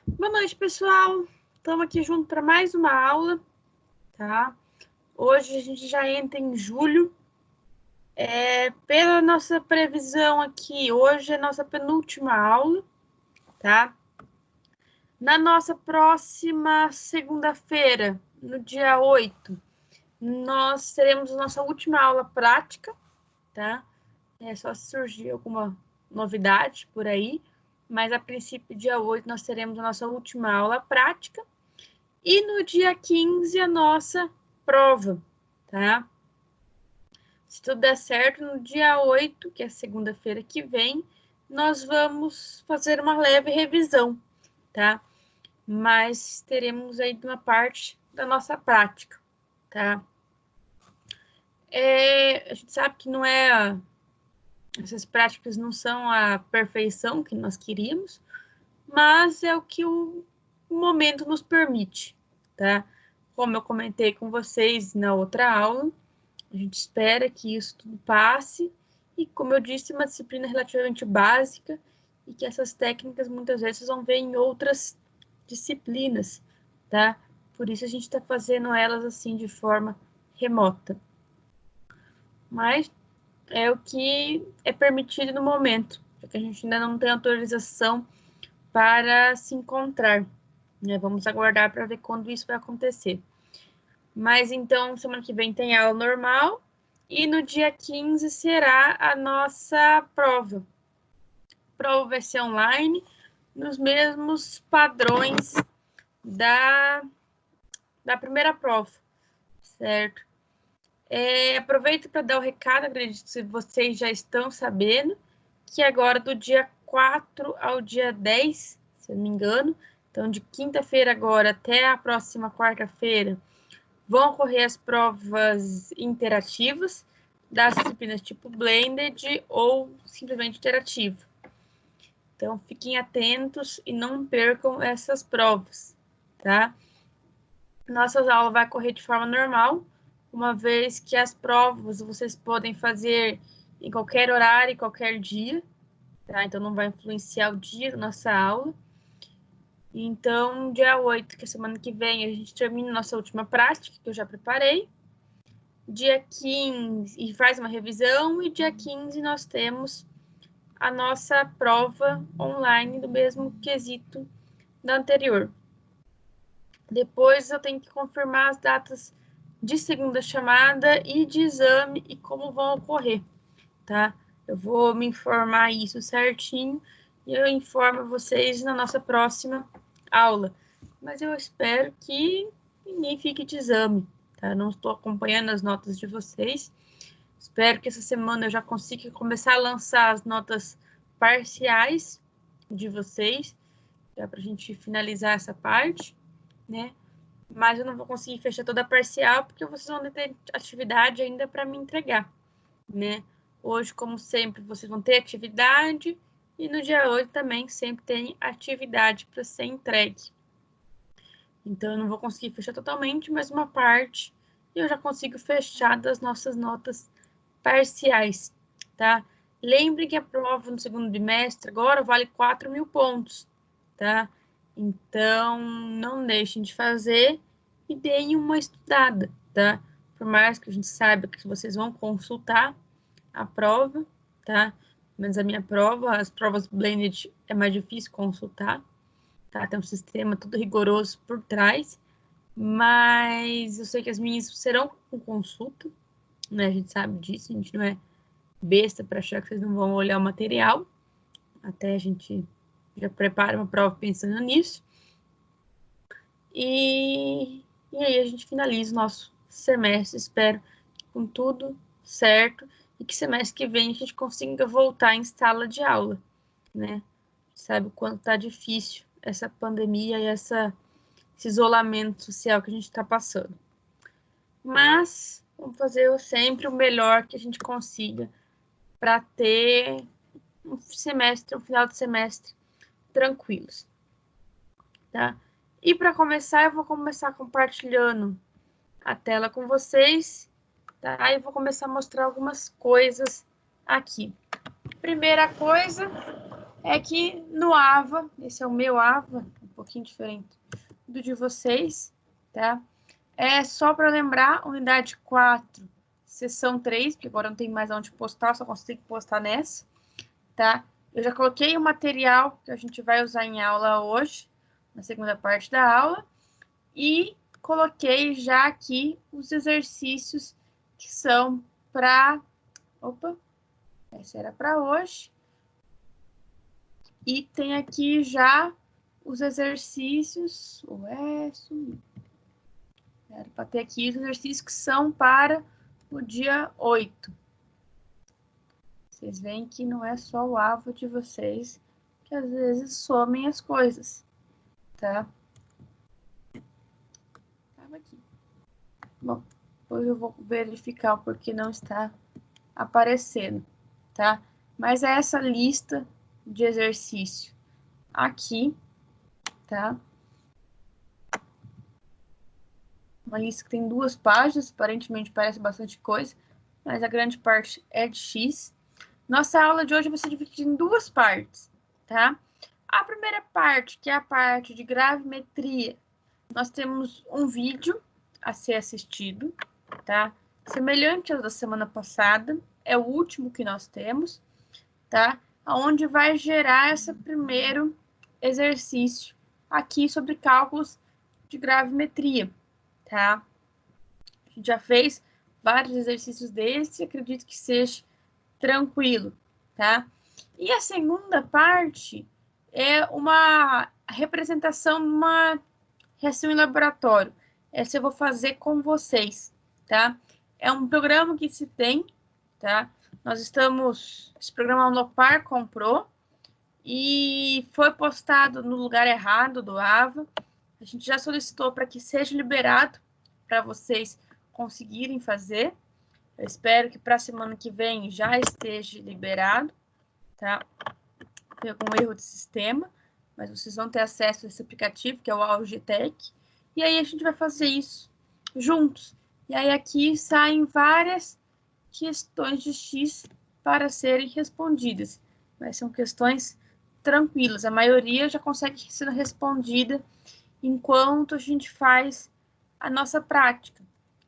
Boa noite, pessoal. Estamos aqui junto para mais uma aula, tá? Hoje a gente já entra em julho. Pela nossa previsão aqui, hoje é a nossa penúltima aula, tá? Na nossa próxima segunda-feira, no dia 8, nós teremos a nossa última aula prática, tá? É só se surgir alguma novidade por aí, mas a princípio, dia 8, nós teremos a nossa última aula prática. E no dia 15, a nossa prova, tá? Se tudo der certo, no dia 8, que é segunda-feira que vem, nós vamos fazer uma leve revisão, tá? Mas teremos aí uma parte da nossa prática, tá? A gente sabe que não é... Essas práticas não são a perfeição que nós queríamos, mas é o que o momento nos permite, tá? Como eu comentei com vocês na outra aula, a gente espera que isso tudo passe e, como eu disse, uma disciplina relativamente básica e que essas técnicas muitas vezes vão ver em outras disciplinas, tá? Por isso a gente está fazendo elas assim de forma remota. Mas é o que é permitido no momento, porque a gente ainda não tem autorização para se encontrar, né? Vamos aguardar para ver quando isso vai acontecer. Mas então, semana que vem tem aula normal e no dia 15 será a nossa prova. A prova vai ser online, nos mesmos padrões da primeira prova, certo? Aproveito para dar o recado, acredito que vocês já estão sabendo, que agora do dia 4 ao dia 10, se eu não me engano, então de quinta-feira agora até a próxima quarta-feira, vão ocorrer as provas interativas das disciplinas tipo Blended ou simplesmente interativo. Então, fiquem atentos e não percam essas provas, tá? Nossas aulas vai correr de forma normal, uma vez que as provas vocês podem fazer em qualquer horário, em qualquer dia, tá? Então, não vai influenciar o dia da nossa aula. Então, dia 8, que é semana que vem, a gente termina nossa última prática, que eu já preparei. Dia 15, e faz uma revisão, e dia 15 nós temos a nossa prova online do mesmo quesito da anterior. Depois eu tenho que confirmar as datas de segunda chamada e de exame e como vão ocorrer, tá? Eu vou me informar isso certinho e eu informo vocês na nossa próxima aula. Mas eu espero que ninguém fique de exame, tá? Não estou acompanhando as notas de vocês. Espero que essa semana eu já consiga começar a lançar as notas parciais de vocês, já para a gente finalizar essa parte, né? Mas eu não vou conseguir fechar toda a parcial, porque vocês vão ter atividade ainda para me entregar, né? Hoje, como sempre, vocês vão ter atividade, e no dia 8 também sempre tem atividade para ser entregue. Então, eu não vou conseguir fechar totalmente, mas uma parte eu já consigo fechar das nossas notas parciais, tá? Lembre que a prova no segundo bimestre agora vale 4.000 pontos, tá? Então, não deixem de fazer e deem uma estudada, tá? Por mais que a gente saiba que vocês vão consultar a prova, tá? Mas a minha prova, as provas blended é mais difícil consultar, tá? Tem um sistema todo rigoroso por trás, mas eu sei que as minhas serão com consulta, né? A gente sabe disso, a gente não é besta para achar que vocês não vão olhar o material, até a gente já prepara uma prova pensando nisso. E aí a gente finaliza o nosso semestre, espero, com tudo certo, e que semestre que vem a gente consiga voltar em sala de aula, né? Sabe o quanto tá difícil essa pandemia e esse isolamento social que a gente está passando. Mas vamos fazer sempre o melhor que a gente consiga para ter um final de semestre tranquilos, tá? E para começar, eu vou começar compartilhando a tela com vocês, tá? E vou começar a mostrar algumas coisas aqui. Primeira coisa é que no AVA, esse é o meu AVA, pouquinho diferente do de vocês, tá? É só para lembrar, unidade 4, sessão 3, porque agora não tem mais onde postar, só consigo postar nessa, tá? Eu já coloquei o material que a gente vai usar em aula hoje, na segunda parte da aula, e coloquei já aqui os exercícios que são para... Opa, essa era para hoje. E tem aqui já os exercícios... Ué, sumiu. Era para ter aqui os exercícios que são para o dia 8. Vocês veem que não é só o avo de vocês que às vezes somem as coisas, tá? Tava aqui. Bom, depois eu vou verificar o porquê não está aparecendo, tá? Mas é essa lista de exercício aqui, tá? Uma lista que tem 2 páginas, aparentemente parece bastante coisa, mas a grande parte é de X. Nossa aula de hoje vai ser dividida em 2 partes, tá? A primeira parte, que é a parte de gravimetria, nós temos um vídeo a ser assistido, tá? Semelhante ao da semana passada, é o último que nós temos, tá? Onde vai gerar esse primeiro exercício aqui sobre cálculos de gravimetria, tá? A gente já fez vários exercícios desses e acredito que seja tranquilo, tá? E a segunda parte é uma representação de uma reação em laboratório. Essa eu vou fazer com vocês, tá? É um programa que se tem, tá? Esse programa a Unopar comprou e foi postado no lugar errado do AVA. A gente já solicitou para que seja liberado para vocês conseguirem fazer. Eu espero que para a semana que vem já esteja liberado, tá? Tem algum erro de sistema, mas vocês vão ter acesso a esse aplicativo, que é o Algetec. E aí a gente vai fazer isso juntos. E aí aqui saem várias questões de X para serem respondidas. Mas são questões tranquilas. A maioria já consegue ser respondida enquanto a gente faz a nossa prática.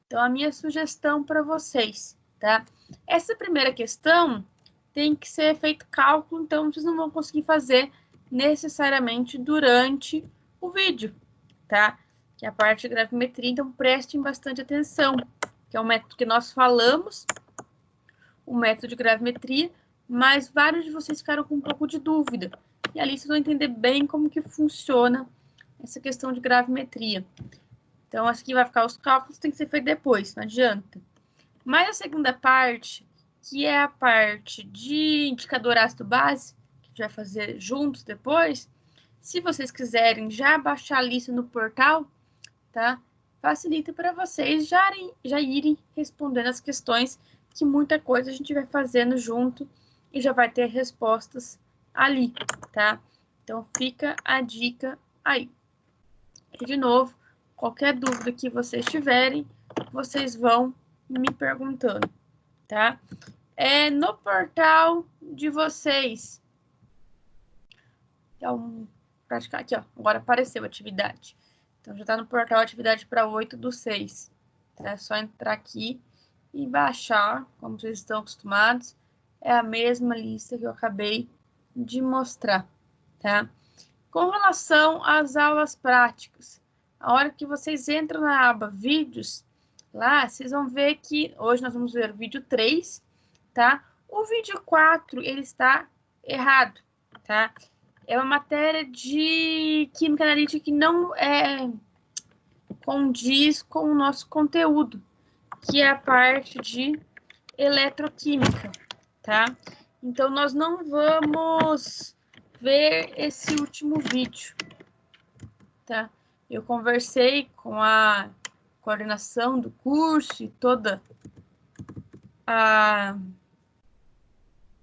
Então, a minha sugestão para vocês, tá? Essa primeira questão tem que ser feito cálculo, então vocês não vão conseguir fazer necessariamente durante o vídeo, tá? Que é a parte de gravimetria, então prestem bastante atenção, que é um método que nós falamos, o método de gravimetria, mas vários de vocês ficaram com um pouco de dúvida. E ali vocês vão entender bem como que funciona essa questão de gravimetria. Então, aqui vai ficar os cálculos, tem que ser feito depois, não adianta. Mas a segunda parte, que é a parte de indicador ácido base, que a gente vai fazer juntos depois, se vocês quiserem já baixar a lista no portal, tá? Facilita para vocês já irem respondendo as questões, que muita coisa a gente vai fazendo junto e já vai ter respostas ali, tá? Então, fica a dica aí. E, de novo, qualquer dúvida que vocês tiverem, vocês vão me perguntando, tá? No portal de vocês. Então, praticar aqui, ó. Agora apareceu a atividade. Então, já está no portal atividade para 8/6. Tá? É só entrar aqui e baixar, como vocês estão acostumados. É a mesma lista que eu acabei de mostrar, tá? Com relação às aulas práticas, a hora que vocês entram na aba vídeos, lá vocês vão ver que hoje nós vamos ver o vídeo 3, tá? O vídeo 4, ele está errado, tá? É uma matéria de química analítica que não condiz com o nosso conteúdo, que é a parte de eletroquímica, tá? Então, nós não vamos ver esse último vídeo, tá? Eu conversei com a coordenação do curso e toda a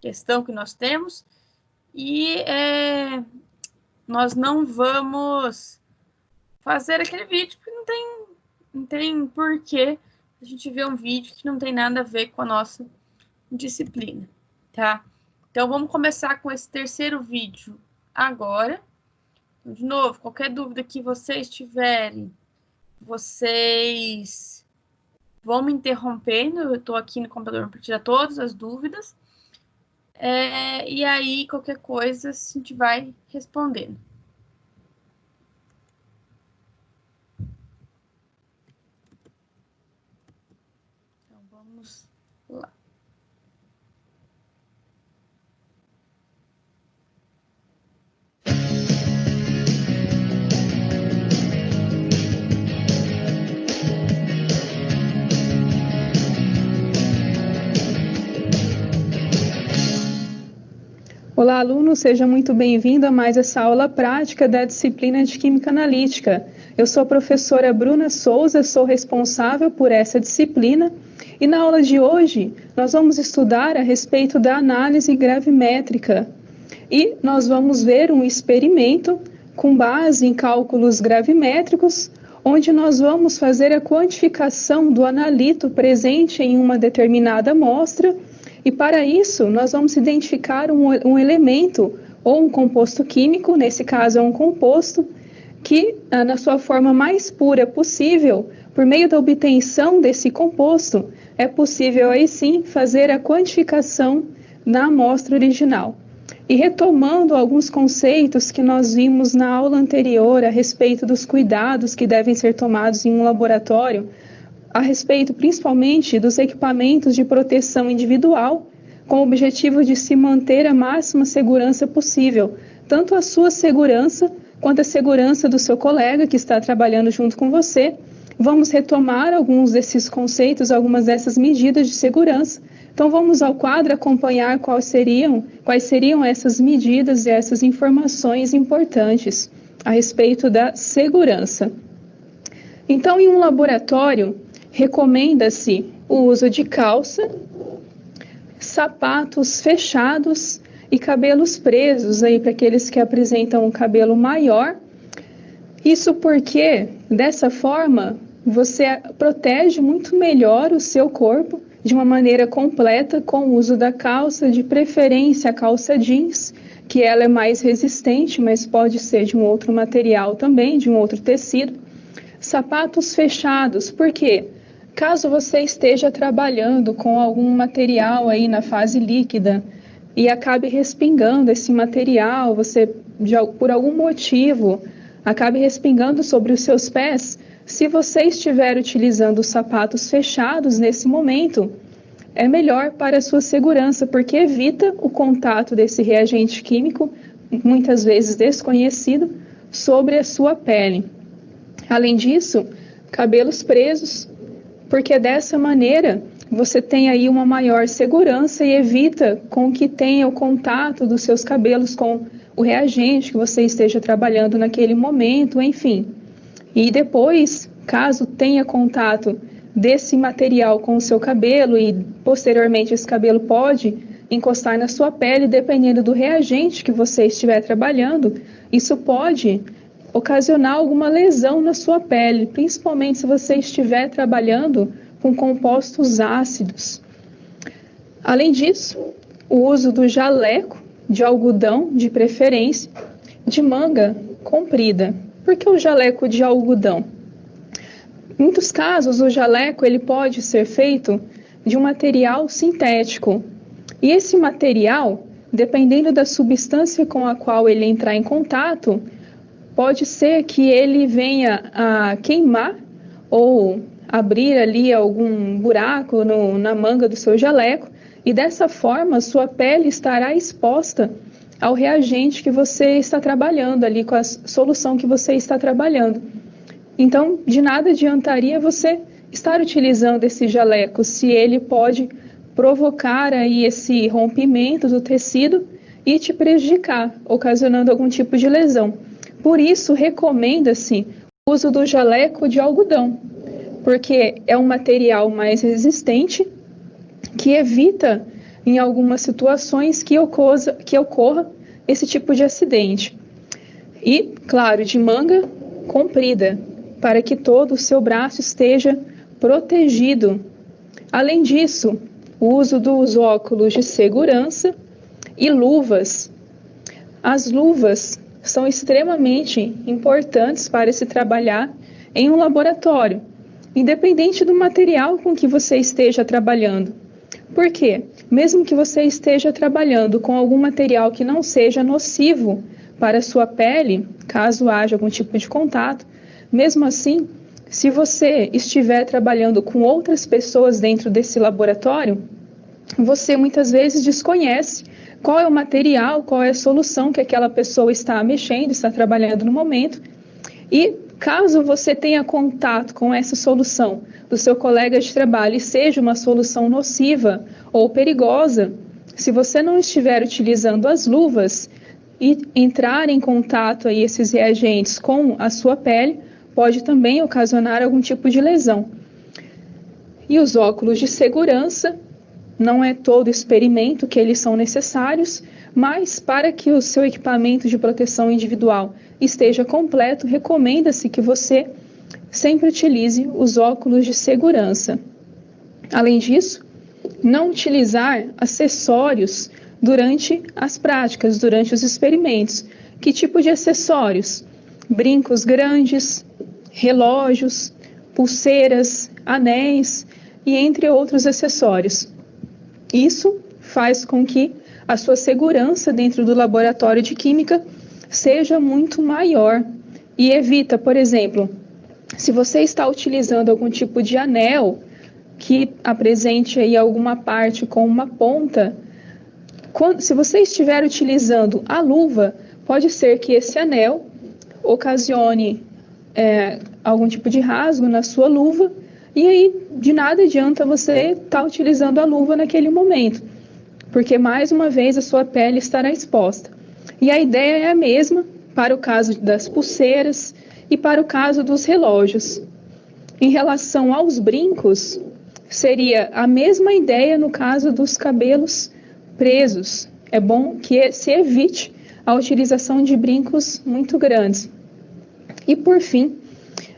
questão que nós temos e nós não vamos fazer aquele vídeo porque não tem porquê a gente ver um vídeo que não tem nada a ver com a nossa disciplina, tá? Então, vamos começar com esse terceiro vídeo agora. Então, de novo, qualquer dúvida que vocês tiverem, vocês vão me interrompendo, eu estou aqui no computador para tirar todas as dúvidas. E aí, qualquer coisa, a gente vai respondendo. Então, vamos lá. Olá, aluno, seja muito bem-vindo a mais essa aula prática da disciplina de Química Analítica. Eu sou a professora Bruna Souza, sou responsável por essa disciplina e na aula de hoje nós vamos estudar a respeito da análise gravimétrica e nós vamos ver um experimento com base em cálculos gravimétricos, onde nós vamos fazer a quantificação do analito presente em uma determinada amostra. E para isso, nós vamos identificar um elemento ou um composto químico, nesse caso é um composto, que na sua forma mais pura possível, por meio da obtenção desse composto, é possível aí sim fazer a quantificação na amostra original. E retomando alguns conceitos que nós vimos na aula anterior a respeito dos cuidados que devem ser tomados em um laboratório, a respeito principalmente dos equipamentos de proteção individual, com o objetivo de se manter a máxima segurança possível, tanto a sua segurança quanto a segurança do seu colega que está trabalhando junto com você. Vamos retomar alguns desses conceitos, algumas dessas medidas de segurança. Então vamos ao quadro acompanhar quais seriam essas medidas e essas informações importantes a respeito da segurança. Então, em um laboratório, recomenda-se o uso de calça, sapatos fechados e cabelos presos aí para aqueles que apresentam um cabelo maior. Isso porque, dessa forma, você protege muito melhor o seu corpo de uma maneira completa com o uso da calça, de preferência a calça jeans, que ela é mais resistente, mas pode ser de um outro material também, de um outro tecido. Sapatos fechados, por quê? Caso você esteja trabalhando com algum material aí na fase líquida e acabe respingando esse material, você por algum motivo acabe respingando sobre os seus pés, se você estiver utilizando sapatos fechados nesse momento, é melhor para a sua segurança, porque evita o contato desse reagente químico, muitas vezes desconhecido, sobre a sua pele. Além disso, cabelos presos, porque dessa maneira você tem aí uma maior segurança e evita com que tenha o contato dos seus cabelos com o reagente que você esteja trabalhando naquele momento, enfim. E depois, caso tenha contato desse material com o seu cabelo e posteriormente esse cabelo pode encostar na sua pele, dependendo do reagente que você estiver trabalhando, isso pode ocasionar alguma lesão na sua pele, principalmente se você estiver trabalhando com compostos ácidos. Além disso, o uso do jaleco de algodão, de preferência, de manga comprida. Por que o jaleco de algodão? Em muitos casos, o jaleco ele pode ser feito de um material sintético. E esse material, dependendo da substância com a qual ele entrar em contato, pode ser que ele venha a queimar ou abrir ali algum buraco na manga do seu jaleco e dessa forma sua pele estará exposta ao reagente que você está trabalhando ali, com a solução que você está trabalhando. Então, de nada adiantaria você estar utilizando esse jaleco se ele pode provocar aí esse rompimento do tecido e te prejudicar, ocasionando algum tipo de lesão. Por isso, recomenda-se o uso do jaleco de algodão, porque é um material mais resistente que evita, em algumas situações, que ocorra esse tipo de acidente. E, claro, de manga comprida, para que todo o seu braço esteja protegido. Além disso, o uso dos óculos de segurança e luvas. As luvas são extremamente importantes para se trabalhar em um laboratório, independente do material com que você esteja trabalhando. Por quê? Mesmo que você esteja trabalhando com algum material que não seja nocivo para a sua pele, caso haja algum tipo de contato, mesmo assim, se você estiver trabalhando com outras pessoas dentro desse laboratório, você muitas vezes desconhece qual é o material, qual é a solução que aquela pessoa está mexendo, está trabalhando no momento. E caso você tenha contato com essa solução do seu colega de trabalho e seja uma solução nociva ou perigosa, se você não estiver utilizando as luvas e entrar em contato aí esses reagentes com a sua pele, pode também ocasionar algum tipo de lesão. E os óculos de segurança, não é todo experimento que eles são necessários, mas para que o seu equipamento de proteção individual esteja completo, recomenda-se que você sempre utilize os óculos de segurança. Além disso, não utilizar acessórios durante as práticas, durante os experimentos. Que tipo de acessórios? Brincos grandes, relógios, pulseiras, anéis e entre outros acessórios. Isso faz com que a sua segurança dentro do laboratório de química seja muito maior e evita, por exemplo, se você está utilizando algum tipo de anel que apresente aí alguma parte com uma ponta, se você estiver utilizando a luva, pode ser que esse anel ocasione algum tipo de rasgo na sua luva e aí de nada adianta você estar utilizando a luva naquele momento, porque mais uma vez a sua pele estará exposta. E a ideia é a mesma para o caso das pulseiras e para o caso dos relógios. Em relação aos brincos, seria a mesma ideia no caso dos cabelos presos. É bom que se evite a utilização de brincos muito grandes. E por fim,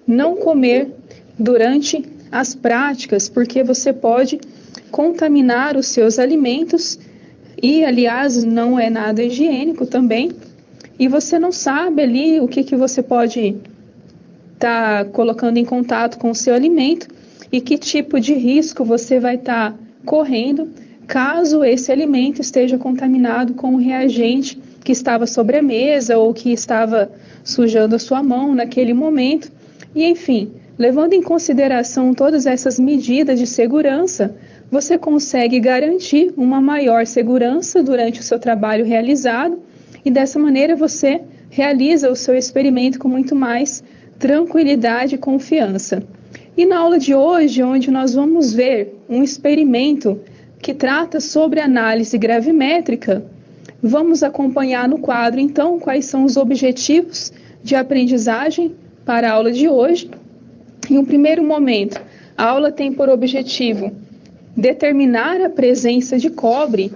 não comer durante as práticas, porque você pode contaminar os seus alimentos e, aliás, não é nada higiênico também. E você não sabe ali o que você pode estar colocando em contato com o seu alimento e que tipo de risco você vai estar correndo caso esse alimento esteja contaminado com o reagente que estava sobre a mesa ou que estava sujando a sua mão naquele momento. E, enfim, levando em consideração todas essas medidas de segurança, você consegue garantir uma maior segurança durante o seu trabalho realizado e dessa maneira você realiza o seu experimento com muito mais tranquilidade e confiança. E na aula de hoje, onde nós vamos ver um experimento que trata sobre análise gravimétrica, vamos acompanhar no quadro, então, quais são os objetivos de aprendizagem para a aula de hoje. Em um primeiro momento, a aula tem por objetivo determinar a presença de cobre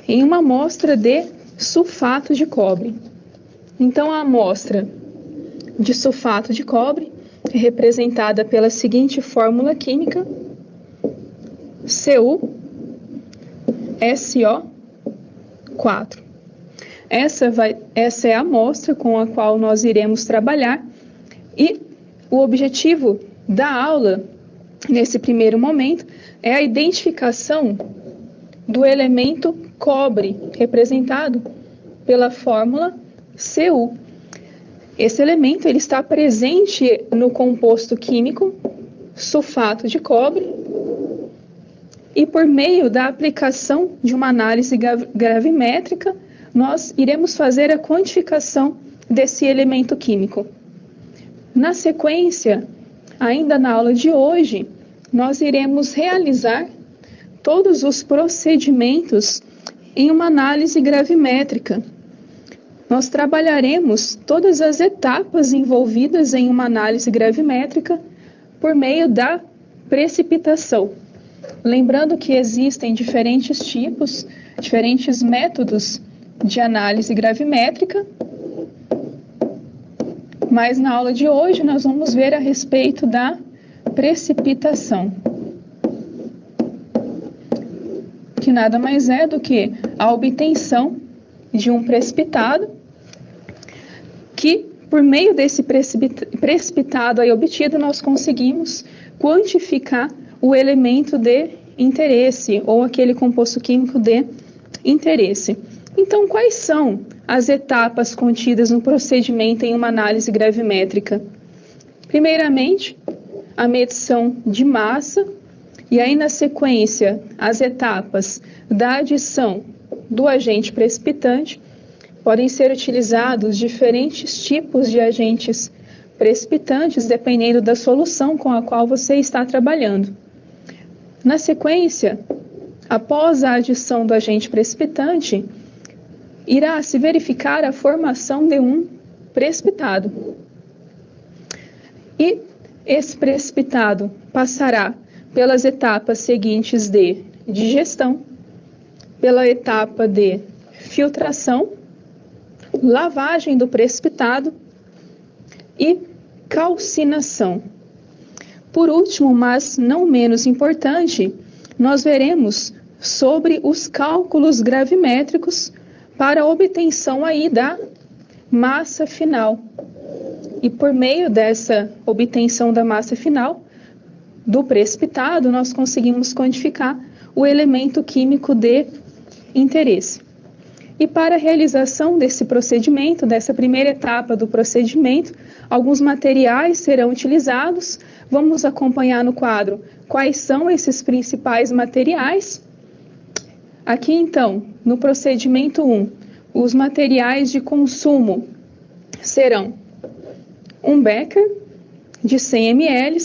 em uma amostra de sulfato de cobre. Então, a amostra de sulfato de cobre é representada pela seguinte fórmula química: CuSO4. Essa é a amostra com a qual nós iremos trabalhar e o objetivo da aula, nesse primeiro momento, é a identificação do elemento cobre, representado pela fórmula Cu. Esse elemento ele está presente no composto químico sulfato de cobre e por meio da aplicação de uma análise gravimétrica, nós iremos fazer a quantificação desse elemento químico. Na sequência, ainda na aula de hoje, nós iremos realizar todos os procedimentos em uma análise gravimétrica. Nós trabalharemos todas as etapas envolvidas em uma análise gravimétrica por meio da precipitação. Lembrando que existem diferentes tipos, diferentes métodos de análise gravimétrica, mas na aula de hoje nós vamos ver a respeito da precipitação, que nada mais é do que a obtenção de um precipitado por meio desse precipitado aí obtido, nós conseguimos quantificar o elemento de interesse ou aquele composto químico de interesse. Então, quais são as etapas contidas no procedimento em uma análise gravimétrica? Primeiramente, a medição de massa, e aí na sequência, as etapas da adição do agente precipitante. Podem ser utilizados diferentes tipos de agentes precipitantes, dependendo da solução com a qual você está trabalhando. Na sequência, após a adição do agente precipitante, irá se verificar a formação de um precipitado. E esse precipitado passará pelas etapas seguintes de digestão, pela etapa de filtração, lavagem do precipitado e calcinação. Por último, mas não menos importante, nós veremos sobre os cálculos gravimétricos para a obtenção aí da massa final. E por meio dessa obtenção da massa final do precipitado, nós conseguimos quantificar o elemento químico de interesse. E para a realização desse procedimento, dessa primeira etapa do procedimento, alguns materiais serão utilizados. Vamos acompanhar no quadro quais são esses principais materiais. Aqui, então, no procedimento 1, os materiais de consumo serão um becker de 100 ml,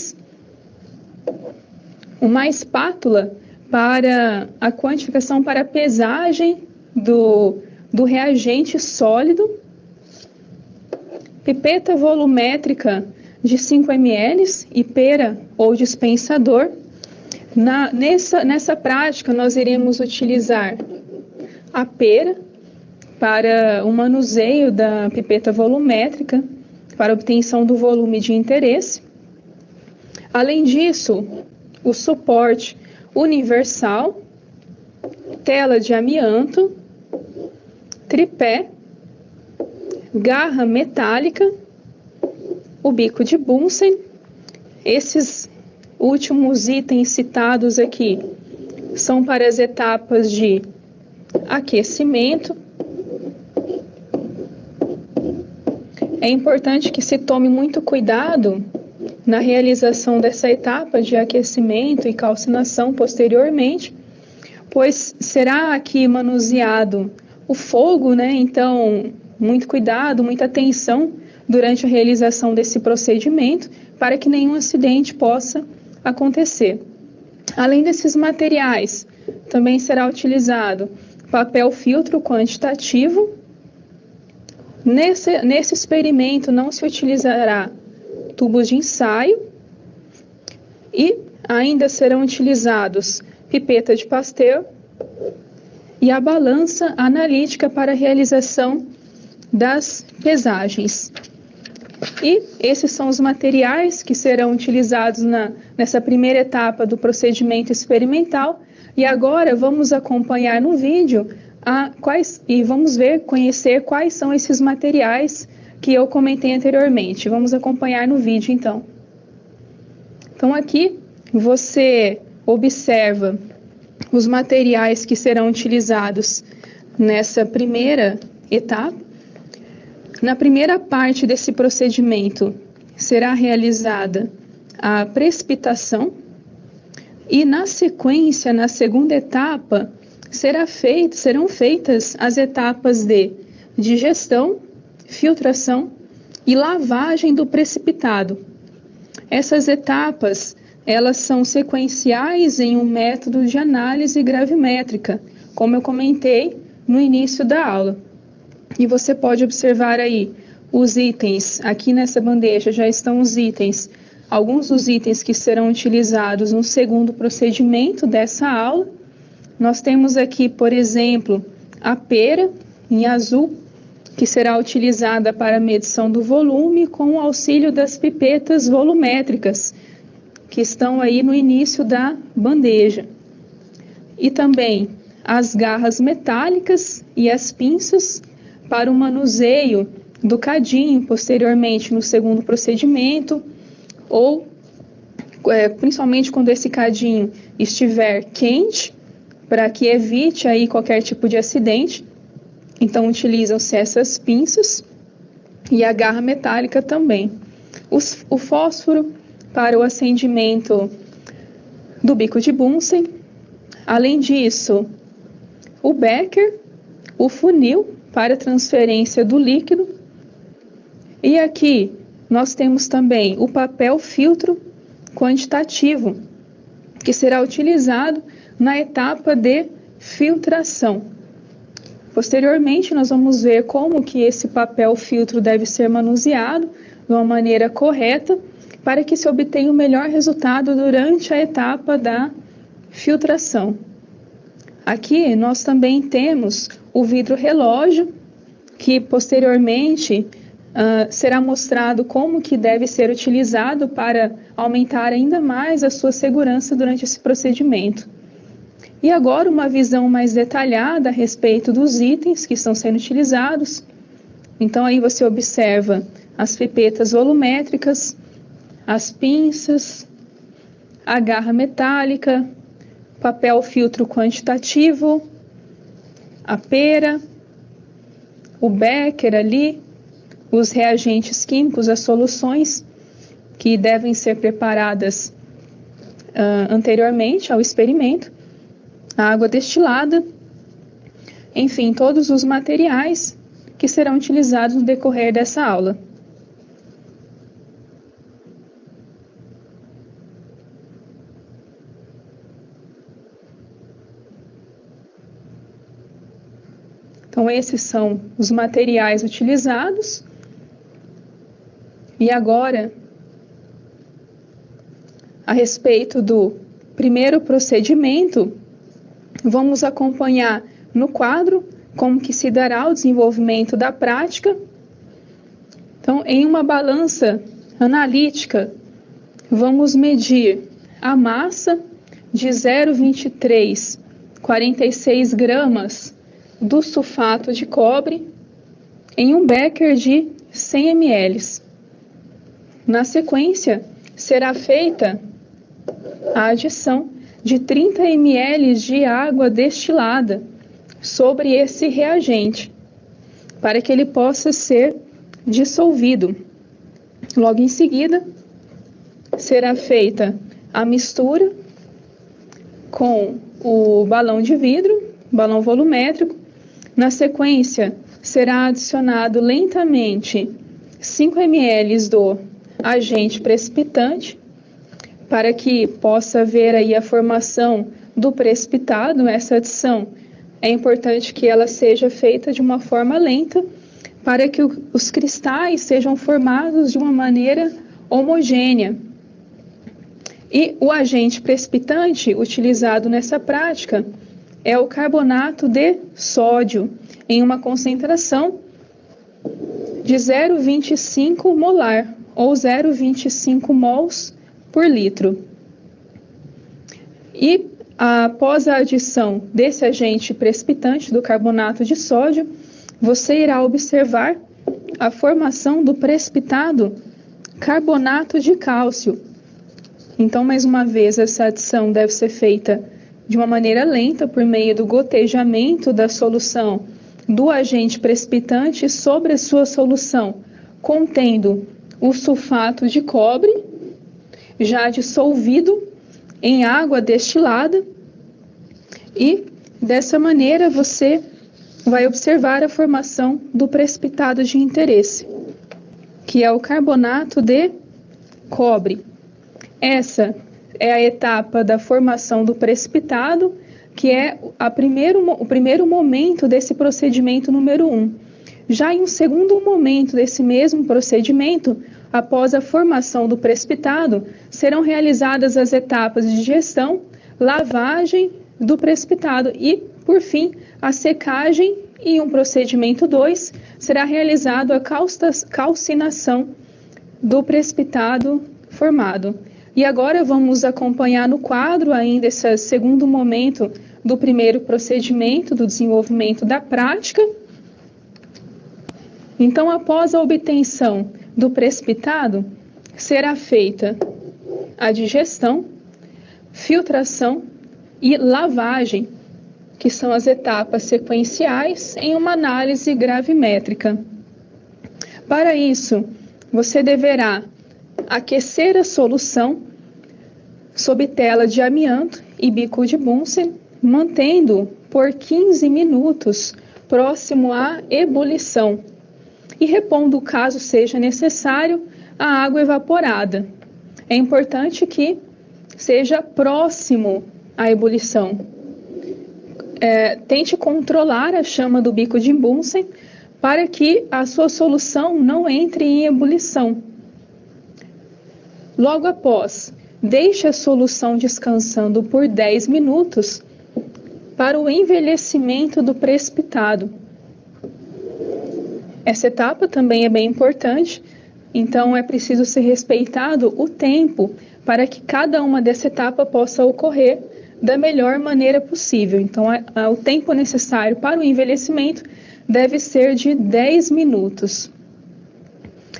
uma espátula para a quantificação para a pesagem do reagente sólido, pipeta volumétrica de 5 ml e pera ou dispensador. Nessa prática, nós iremos utilizar a pera para o manuseio da pipeta volumétrica, para obtenção do volume de interesse. Além disso, o suporte universal, tela de amianto, tripé, garra metálica, o bico de Bunsen. Esses últimos itens citados aqui são para as etapas de aquecimento. É importante que se tome muito cuidado na realização dessa etapa de aquecimento e calcinação posteriormente, pois será aqui manuseado o fogo, né? Então, muito cuidado, muita atenção durante a realização desse procedimento para que nenhum acidente possa acontecer. Além desses materiais, também será utilizado papel filtro quantitativo. Nesse experimento não se utilizará tubos de ensaio e ainda serão utilizados pipeta de Pasteur e a balança analítica para a realização das pesagens. E esses são os materiais que serão utilizados nessa primeira etapa do procedimento experimental. E agora vamos acompanhar no vídeo conhecer quais são esses materiais que eu comentei anteriormente. Vamos acompanhar no vídeo, então. Então, aqui você observa os materiais que serão utilizados nessa primeira etapa. Na primeira parte desse procedimento, será realizada a precipitação e, na sequência, na segunda etapa, serão feitas as etapas de digestão, filtração e lavagem do precipitado. Essas etapas, elas são sequenciais em um método de análise gravimétrica, como eu comentei no início da aula. E você pode observar aí os itens, aqui nessa bandeja já estão os itens, alguns dos itens que serão utilizados no segundo procedimento dessa aula. Nós temos aqui, por exemplo, a pera em azul, que será utilizada para a medição do volume com o auxílio das pipetas volumétricas, que estão aí no início da bandeja. E também as garras metálicas e as pinças para o manuseio do cadinho posteriormente no segundo procedimento, ou principalmente quando esse cadinho estiver quente, para que evite aí qualquer tipo de acidente. Então utilizam-se essas pinças e a garra metálica também. O fósforo para o acendimento do bico de Bunsen. Além disso, o becker, o funil para transferência do líquido. E aqui nós temos também o papel filtro quantitativo, que será utilizado na etapa de filtração. Posteriormente, nós vamos ver como que esse papel filtro deve ser manuseado de uma maneira correta para que se obtenha o melhor resultado durante a etapa da filtração. Aqui nós também temos o vidro relógio, que posteriormente será mostrado como que deve ser utilizado para aumentar ainda mais a sua segurança durante esse procedimento. E agora uma visão mais detalhada a respeito dos itens que estão sendo utilizados. Então aí você observa as pipetas volumétricas, as pinças, a garra metálica, papel filtro quantitativo, a pera, o becker ali, os reagentes químicos, as soluções que devem ser preparadas anteriormente ao experimento, a água destilada, enfim, todos os materiais que serão utilizados no decorrer dessa aula. Então, esses são os materiais utilizados. E agora, a respeito do primeiro procedimento, vamos acompanhar no quadro como que se dará o desenvolvimento da prática. Então, em uma balança analítica, vamos medir a massa de 0,2346 gramas do sulfato de cobre em um becker de 100 ml. Na sequência, será feita a adição de 30 ml de água destilada sobre esse reagente, para que ele possa ser dissolvido. Logo em seguida, será feita a mistura com o balão de vidro, balão volumétrico. Na sequência, será adicionado lentamente 5 ml do agente precipitante, para que possa haver aí a formação do precipitado. Essa adição é importante que ela seja feita de uma forma lenta, para que os cristais sejam formados de uma maneira homogênea. E o agente precipitante utilizado nessa prática é o carbonato de sódio, em uma concentração de 0,25 molar, ou 0,25 mols por litro. E após a adição desse agente precipitante do carbonato de sódio, você irá observar a formação do precipitado carbonato de cálcio. Então, mais uma vez, essa adição deve ser feita de uma maneira lenta por meio do gotejamento da solução do agente precipitante sobre a sua solução, contendo o sulfato de cobre, já dissolvido em água destilada, e dessa maneira você vai observar a formação do precipitado de interesse, que é o carbonato de cobre. Essa é a etapa da formação do precipitado, que é o primeiro momento desse procedimento número 1. Já em um segundo momento desse mesmo procedimento, após a formação do precipitado, serão realizadas as etapas de digestão, lavagem do precipitado e, por fim, a secagem. E um procedimento 2 será realizado a calcinação do precipitado formado. E agora vamos acompanhar no quadro ainda esse segundo momento do primeiro procedimento do desenvolvimento da prática. Então, após a obtenção do precipitado, será feita a digestão, filtração e lavagem, que são as etapas sequenciais em uma análise gravimétrica. Para isso, você deverá aquecer a solução sob tela de amianto e bico de Bunsen, mantendo por 15 minutos próximo à ebulição e repondo, caso seja necessário, a água evaporada. É importante que seja próximo à ebulição. Tente controlar a chama do bico de Bunsen para que a sua solução não entre em ebulição. Logo após, deixe a solução descansando por 10 minutos para o envelhecimento do precipitado. Essa etapa também é bem importante, então é preciso ser respeitado o tempo para que cada uma dessa etapa possa ocorrer da melhor maneira possível. Então, o tempo necessário para o envelhecimento deve ser de 10 minutos.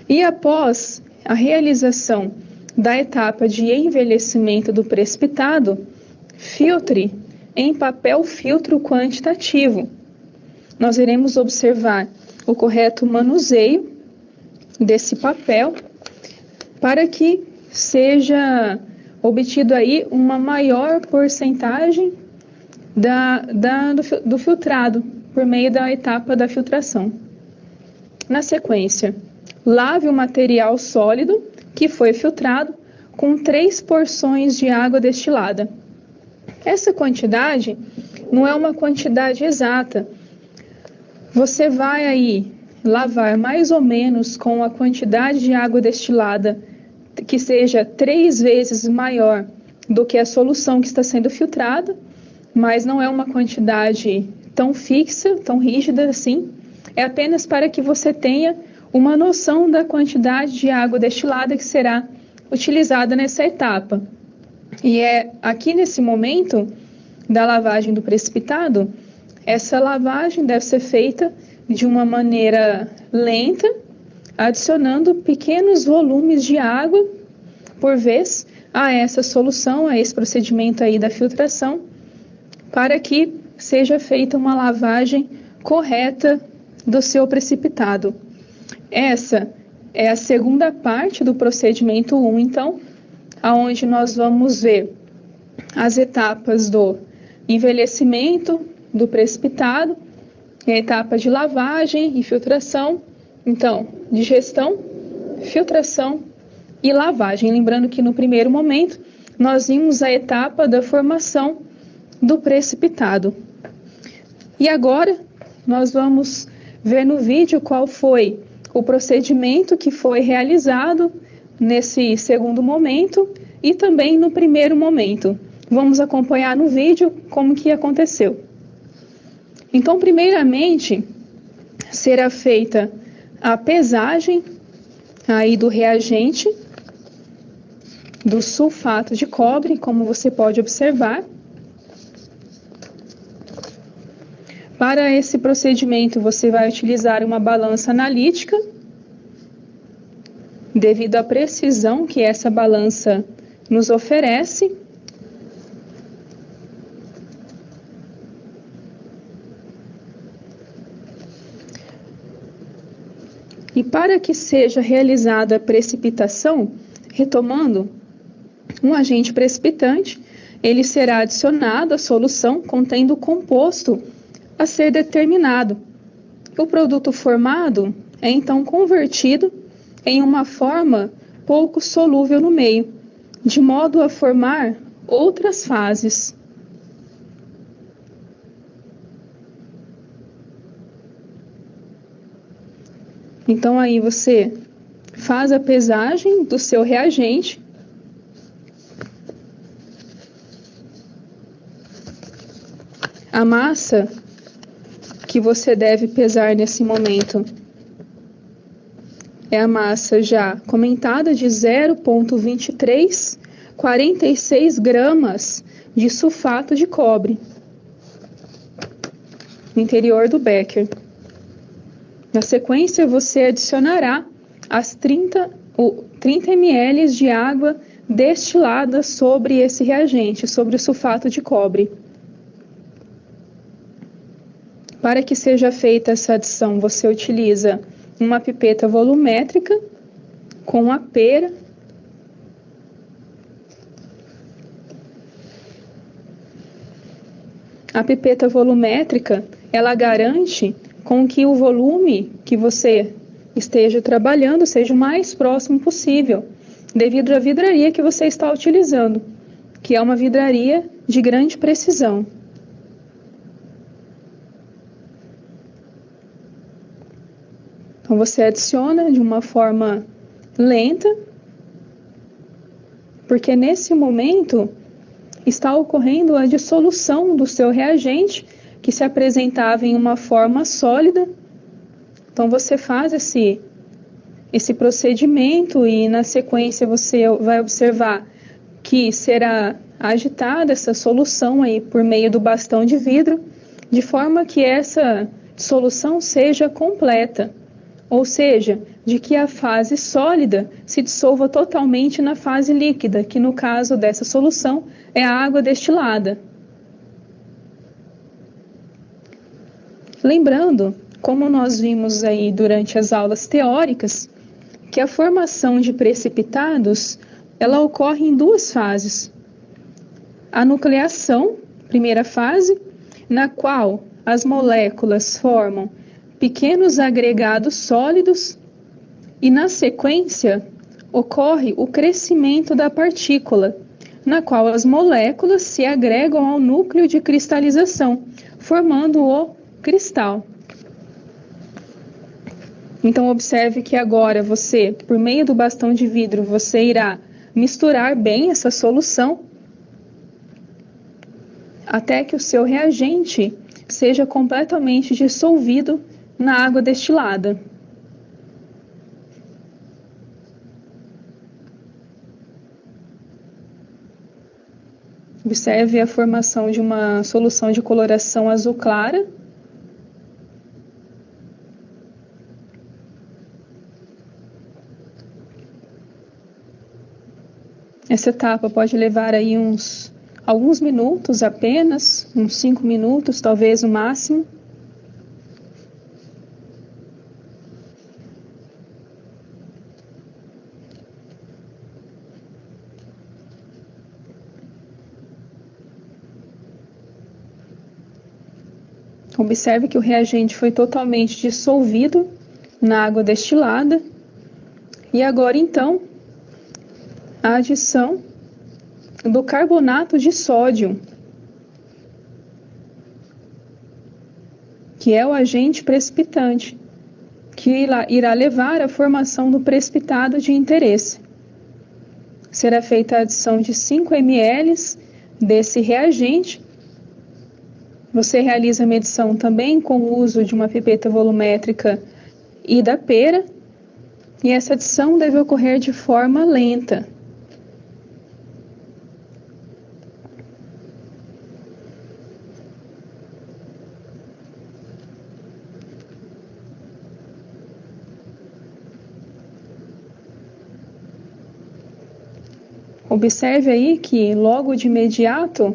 E após a realização da etapa de envelhecimento do precipitado, filtre em papel filtro quantitativo. Nós iremos observar o correto manuseio desse papel para que seja obtido aí uma maior porcentagem do filtrado por meio da etapa da filtração. Na sequência, lave o material sólido que foi filtrado com 3 porções de água destilada. Essa quantidade não é uma quantidade exata. Você vai aí lavar mais ou menos com a quantidade de água destilada que seja 3 vezes maior do que a solução que está sendo filtrada, mas não é uma quantidade tão fixa, tão rígida assim. É apenas para que você tenha uma noção da quantidade de água destilada que será utilizada nessa etapa. E é aqui nesse momento da lavagem do precipitado, essa lavagem deve ser feita de uma maneira lenta, adicionando pequenos volumes de água por vez a essa solução, a esse procedimento aí da filtração, para que seja feita uma lavagem correta do seu precipitado. Essa é a segunda parte do procedimento 1, então, aonde nós vamos ver as etapas do envelhecimento do precipitado, a etapa de lavagem e filtração, então, digestão, filtração e lavagem. Lembrando que no primeiro momento, nós vimos a etapa da formação do precipitado. E agora, nós vamos ver no vídeo qual foi o procedimento que foi realizado nesse segundo momento e também no primeiro momento. Vamos acompanhar no vídeo como que aconteceu. Então, primeiramente, será feita a pesagem aí do reagente do sulfato de cobre, como você pode observar. Para esse procedimento, você vai utilizar uma balança analítica, devido à precisão que essa balança nos oferece. E para que seja realizada a precipitação, retomando, um agente precipitante, ele será adicionado à solução contendo o composto a ser determinado. O produto formado é então convertido em uma forma pouco solúvel no meio, de modo a formar outras fases. Então aí você faz a pesagem do seu reagente. A massa que você deve pesar nesse momento é a massa já comentada de 0,2346 gramas de sulfato de cobre no interior do becker. Na sequência, você adicionará as 30 ml de água destilada sobre esse reagente, sobre o sulfato de cobre. Para que seja feita essa adição, você utiliza uma pipeta volumétrica com a pera. A pipeta volumétrica, ela garante com que o volume que você esteja trabalhando seja o mais próximo possível, devido à vidraria que você está utilizando, que é uma vidraria de grande precisão. Então, você adiciona de uma forma lenta, porque nesse momento está ocorrendo a dissolução do seu reagente, que se apresentava em uma forma sólida. Então, você faz esse procedimento e, na sequência, você vai observar que será agitada essa solução aí por meio do bastão de vidro, de forma que essa dissolução seja completa. Ou seja, de que a fase sólida se dissolva totalmente na fase líquida, que no caso dessa solução é a água destilada. Lembrando, como nós vimos aí durante as aulas teóricas, que a formação de precipitados, ela ocorre em duas fases. A nucleação, primeira fase, na qual as moléculas formam pequenos agregados sólidos e, na sequência, ocorre o crescimento da partícula, na qual as moléculas se agregam ao núcleo de cristalização, formando o cristal. Então, observe que agora você, por meio do bastão de vidro, você irá misturar bem essa solução até que o seu reagente seja completamente dissolvido na água destilada. Observe a formação de uma solução de coloração azul clara. Essa etapa pode levar aí alguns minutos apenas, uns 5 minutos, talvez o máximo. Observe que o reagente foi totalmente dissolvido na água destilada. E agora, então, a adição do carbonato de sódio, que é o agente precipitante, que irá levar à formação do precipitado de interesse. Será feita a adição de 5 ml desse reagente. Você realiza a medição também com o uso de uma pipeta volumétrica e da pera, e essa adição deve ocorrer de forma lenta. Observe aí que logo de imediato,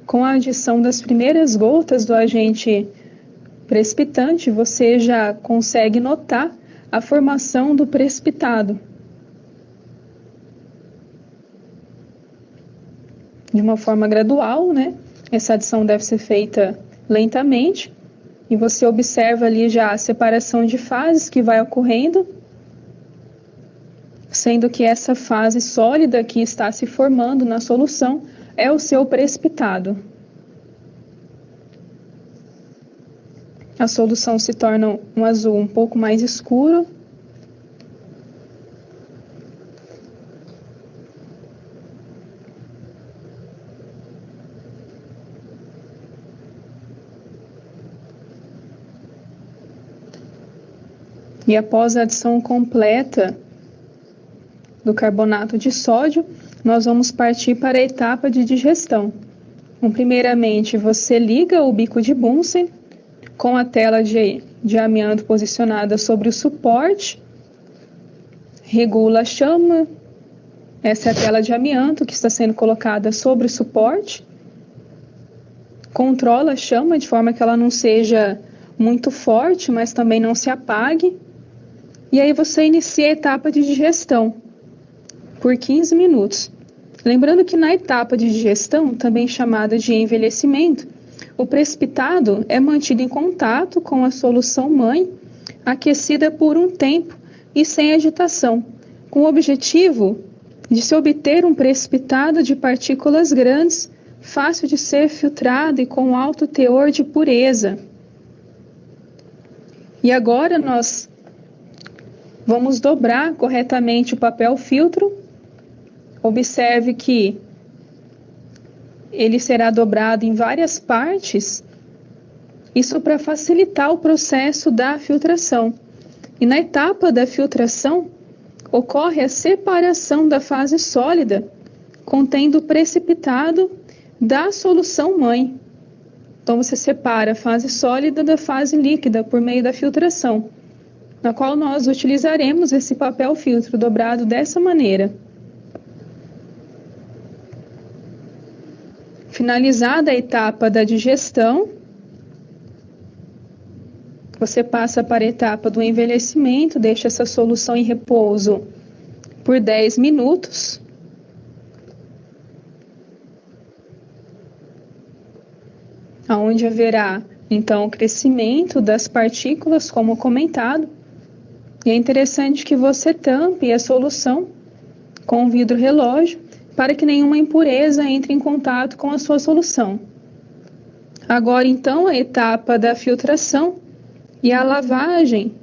com a adição das primeiras gotas do agente precipitante, você já consegue notar a formação do precipitado. De uma forma gradual, né? Essa adição deve ser feita lentamente, e você observa ali já a separação de fases que vai ocorrendo, sendo que essa fase sólida que está se formando na solução é o seu precipitado. A solução se torna um azul um pouco mais escuro. E após a adição completa do carbonato de sódio, nós vamos partir para a etapa de digestão. Então, primeiramente, você liga o bico de Bunsen com a tela de amianto posicionada sobre o suporte, regula a chama. Essa é a tela de amianto que está sendo colocada sobre o suporte. Controla a chama de forma que ela não seja muito forte, mas também não se apague. E aí você inicia a etapa de digestão por 15 minutos. Lembrando que na etapa de digestão, também chamada de envelhecimento, o precipitado é mantido em contato com a solução mãe, aquecida por um tempo e sem agitação, com o objetivo de se obter um precipitado de partículas grandes, fácil de ser filtrado e com alto teor de pureza. E agora nós vamos dobrar corretamente o papel filtro. Observe que ele será dobrado em várias partes, isso para facilitar o processo da filtração. E na etapa da filtração, ocorre a separação da fase sólida, contendo o precipitado da solução mãe. Então, você separa a fase sólida da fase líquida por meio da filtração, na qual nós utilizaremos esse papel filtro dobrado dessa maneira. Finalizada a etapa da digestão, você passa para a etapa do envelhecimento, deixa essa solução em repouso por 10 minutos. Onde haverá, então, o crescimento das partículas, como comentado. E é interessante que você tampe a solução com o vidro relógio para que nenhuma impureza entre em contato com a sua solução. Agora, então, a etapa da filtração e a lavagem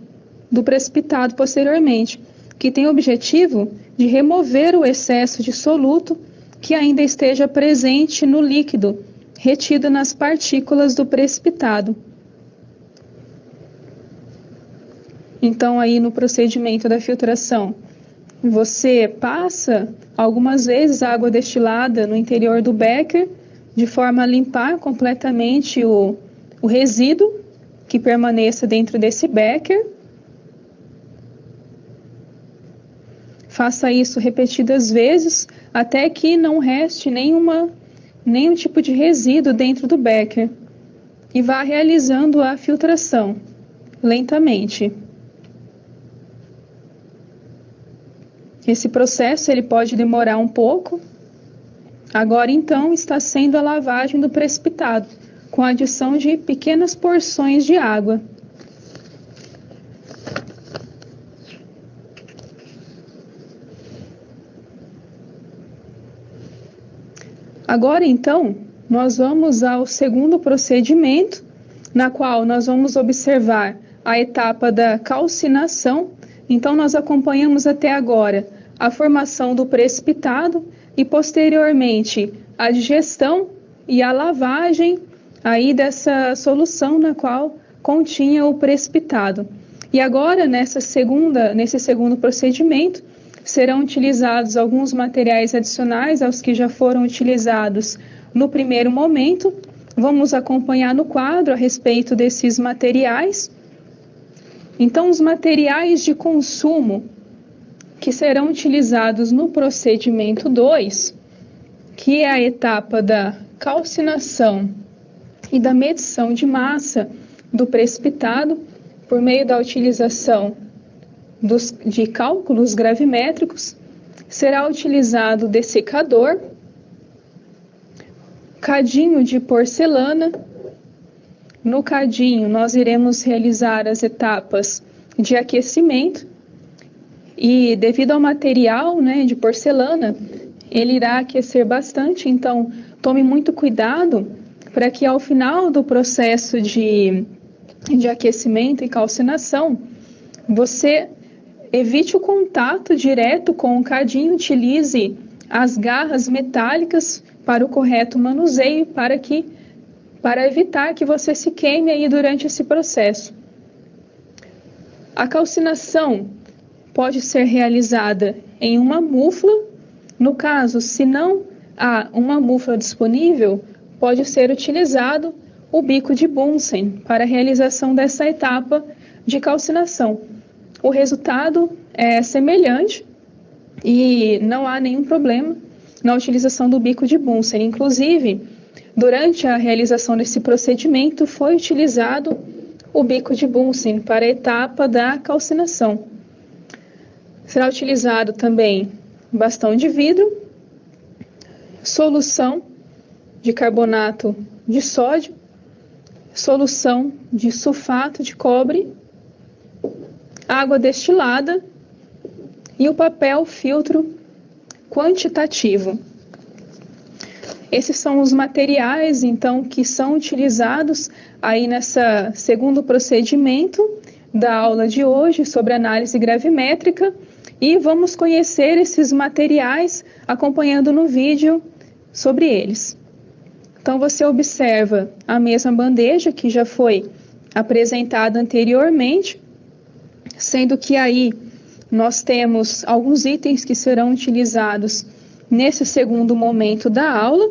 do precipitado posteriormente, que tem o objetivo de remover o excesso de soluto que ainda esteja presente no líquido, retido nas partículas do precipitado. Então, aí no procedimento da filtração, você passa algumas vezes a água destilada no interior do becker, de forma a limpar completamente o resíduo que permaneça dentro desse becker. Faça isso repetidas vezes, até que não reste nenhum tipo de resíduo dentro do becker. E vá realizando a filtração, lentamente. Esse processo ele pode demorar um pouco. Agora, então, está sendo a lavagem do precipitado, com a adição de pequenas porções de água. Agora, então, nós vamos ao segundo procedimento, na qual nós vamos observar a etapa da calcinação. Então, nós acompanhamos até agora a formação do precipitado e, posteriormente, a digestão e a lavagem aí dessa solução na qual continha o precipitado. E agora, nesse segundo procedimento, serão utilizados alguns materiais adicionais aos que já foram utilizados no primeiro momento. Vamos acompanhar no quadro a respeito desses materiais. Então, os materiais de consumo que serão utilizados no procedimento 2, que é a etapa da calcinação e da medição de massa do precipitado, por meio da utilização de cálculos gravimétricos, será utilizado dessecador, cadinho de porcelana. No cadinho, nós iremos realizar as etapas de aquecimento e, devido ao material, de porcelana, ele irá aquecer bastante, então tome muito cuidado para que ao final do processo de aquecimento e calcinação, você evite o contato direto com o cadinho, utilize as garras metálicas para o correto manuseio, para evitar que você se queime aí durante esse processo. A calcinação pode ser realizada em uma mufla. No caso, se não há uma mufla disponível, pode ser utilizado o bico de Bunsen para a realização dessa etapa de calcinação. O resultado é semelhante e não há nenhum problema na utilização do bico de Bunsen. Inclusive, durante a realização desse procedimento, foi utilizado o bico de Bunsen para a etapa da calcinação. Será utilizado também bastão de vidro, solução de carbonato de sódio, solução de sulfato de cobre, água destilada e o papel filtro quantitativo. Esses são os materiais, então, que são utilizados aí nessa segundo procedimento da aula de hoje sobre análise gravimétrica, e vamos conhecer esses materiais acompanhando no vídeo sobre eles. Então, você observa a mesma bandeja que já foi apresentada anteriormente, sendo que aí nós temos alguns itens que serão utilizados nesse segundo momento da aula.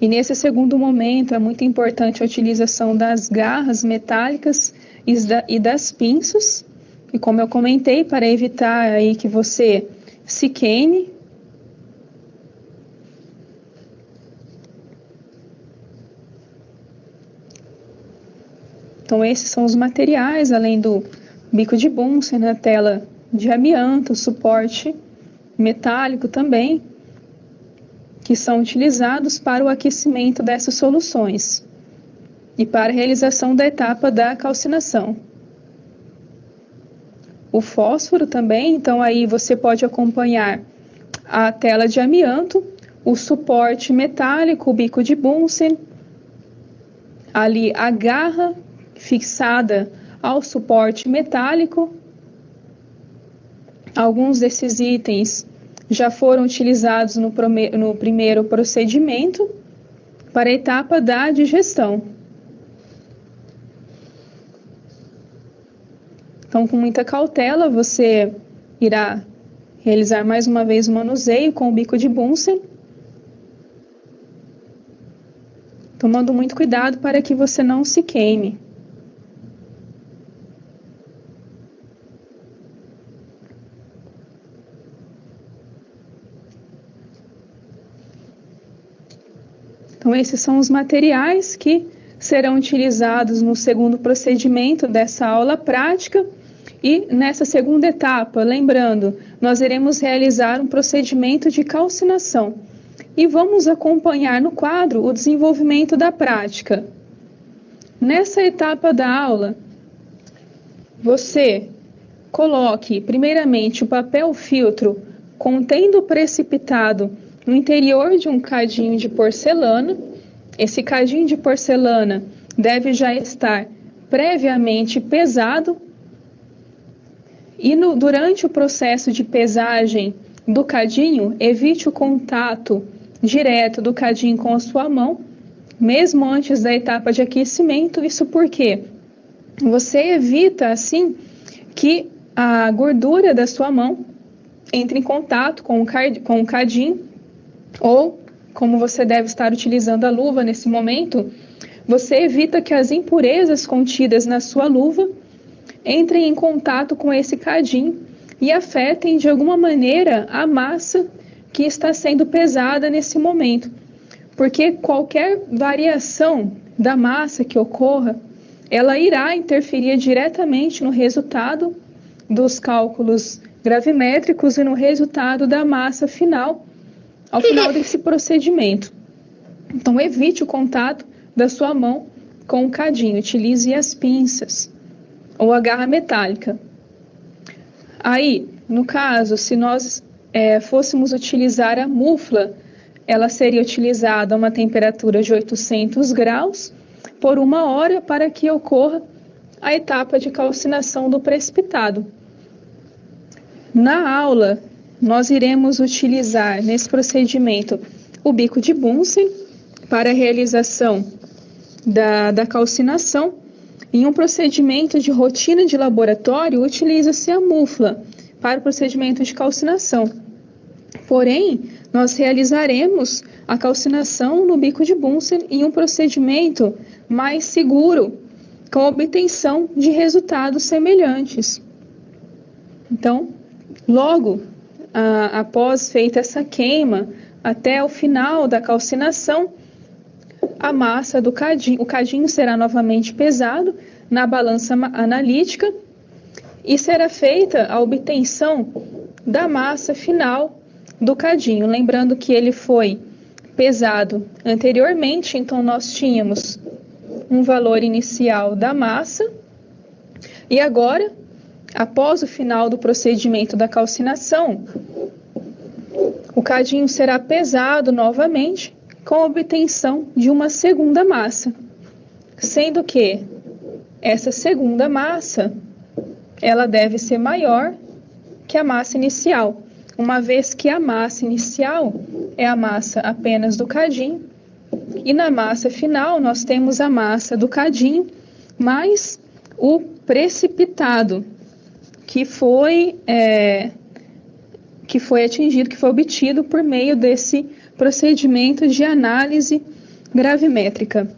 E nesse segundo momento é muito importante a utilização das garras metálicas e das pinças. E como eu comentei, para evitar aí que você se queime. Então esses são os materiais, além do bico de Bunsen, na tela de amianto, suporte metálico também, que são utilizados para o aquecimento dessas soluções e para a realização da etapa da calcinação. O fósforo também, então aí você pode acompanhar a tela de amianto, o suporte metálico, o bico de Bunsen, ali a garra fixada ao suporte metálico. Alguns desses itens já foram utilizados no primeiro procedimento para a etapa da digestão. Então, com muita cautela, você irá realizar mais uma vez o manuseio com o bico de Bunsen, tomando muito cuidado para que você não se queime. Então, esses são os materiais que serão utilizados no segundo procedimento dessa aula prática. E nessa segunda etapa, lembrando, nós iremos realizar um procedimento de calcinação. E vamos acompanhar no quadro o desenvolvimento da prática. Nessa etapa da aula, você coloque primeiramente o papel filtro contendo o precipitado no interior de um cadinho de porcelana. Esse cadinho de porcelana deve já estar previamente pesado. E durante o processo de pesagem do cadinho, evite o contato direto do cadinho com a sua mão, mesmo antes da etapa de aquecimento. Isso porque você evita, assim, que a gordura da sua mão entre em contato com o cadinho, ou, como você deve estar utilizando a luva nesse momento, você evita que as impurezas contidas na sua luva entrem em contato com esse cadinho e afetem de alguma maneira a massa que está sendo pesada nesse momento. Porque qualquer variação da massa que ocorra, ela irá interferir diretamente no resultado dos cálculos gravimétricos e no resultado da massa final, ao final desse procedimento. Então, evite o contato da sua mão com o cadinho, utilize as pinças ou a garra metálica. Aí, no caso, se nós fôssemos utilizar a mufla, ela seria utilizada a uma temperatura de 800 graus por 1 hora para que ocorra a etapa de calcinação do precipitado. Na aula, nós iremos utilizar nesse procedimento o bico de Bunsen para a realização da calcinação. Em um procedimento de rotina de laboratório, utiliza-se a mufla para o procedimento de calcinação. Porém, nós realizaremos a calcinação no bico de Bunsen em um procedimento mais seguro, com a obtenção de resultados semelhantes. Então, logo após feita essa queima, até o final da calcinação, a massa do cadinho, o cadinho será novamente pesado na balança analítica e será feita a obtenção da massa final do cadinho. Lembrando que ele foi pesado anteriormente, então nós tínhamos um valor inicial da massa e agora, após o final do procedimento da calcinação, o cadinho será pesado novamente com a obtenção de uma segunda massa, sendo que essa segunda massa ela deve ser maior que a massa inicial, uma vez que a massa inicial é a massa apenas do cadinho e na massa final nós temos a massa do cadinho mais o precipitado que foi atingido, que foi obtido por meio desse procedimento de análise gravimétrica.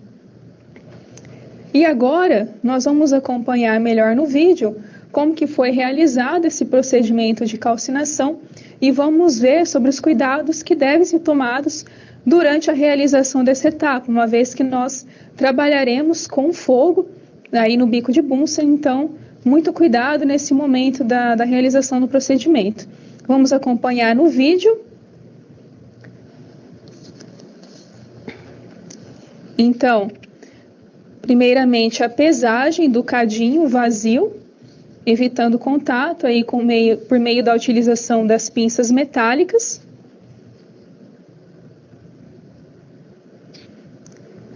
E agora nós vamos acompanhar melhor no vídeo como que foi realizado esse procedimento de calcinação e vamos ver sobre os cuidados que devem ser tomados durante a realização dessa etapa, uma vez que nós trabalharemos com fogo aí no bico de Bunsen, então muito cuidado nesse momento da realização do procedimento. Vamos acompanhar no vídeo. Então, primeiramente a pesagem do cadinho vazio, evitando contato aí por meio da utilização das pinças metálicas.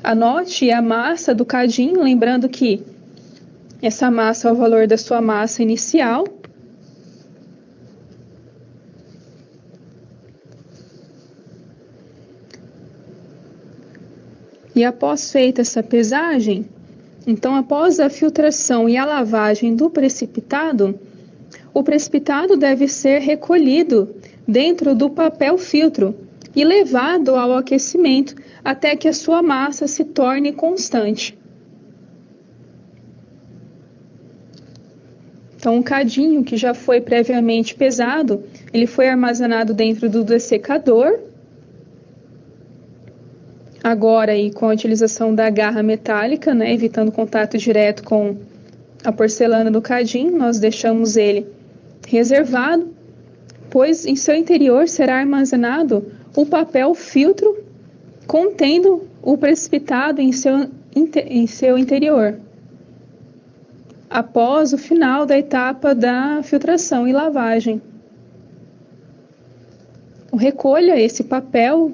Anote a massa do cadinho, lembrando que essa massa é o valor da sua massa inicial. E após feita essa pesagem, então após a filtração e a lavagem do precipitado, o precipitado deve ser recolhido dentro do papel filtro e levado ao aquecimento até que a sua massa se torne constante. Então, o cadinho que já foi previamente pesado, ele foi armazenado dentro do dessecador. Agora, aí, com a utilização da garra metálica, né, evitando contato direto com a porcelana do cadinho, nós deixamos ele reservado, pois em seu interior será armazenado o papel filtro contendo o precipitado em seu interior, após o final da etapa da filtração e lavagem. Recolha esse papel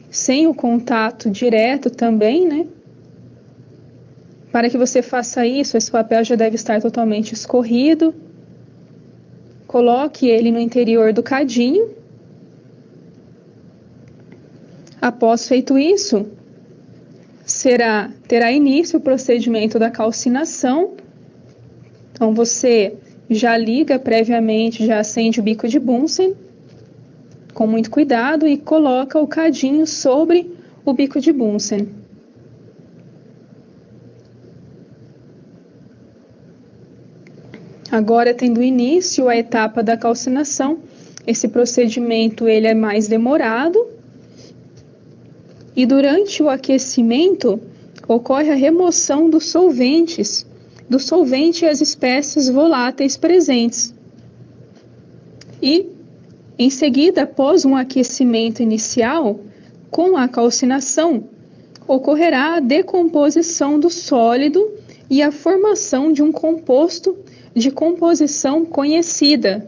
sem o contato direto também, né? Para que você faça isso, esse papel já deve estar totalmente escorrido. Coloque ele no interior do cadinho. Após feito isso, terá início o procedimento da calcinação. Então, você já liga previamente, já acende o bico de Bunsen, com muito cuidado, e coloca o cadinho sobre o bico de Bunsen. Agora, tendo início a etapa da calcinação, esse procedimento ele é mais demorado, e durante o aquecimento ocorre a remoção dos solventes, do solvente e as espécies voláteis presentes. E, em seguida, após um aquecimento inicial, com a calcinação, ocorrerá a decomposição do sólido e a formação de um composto de composição conhecida,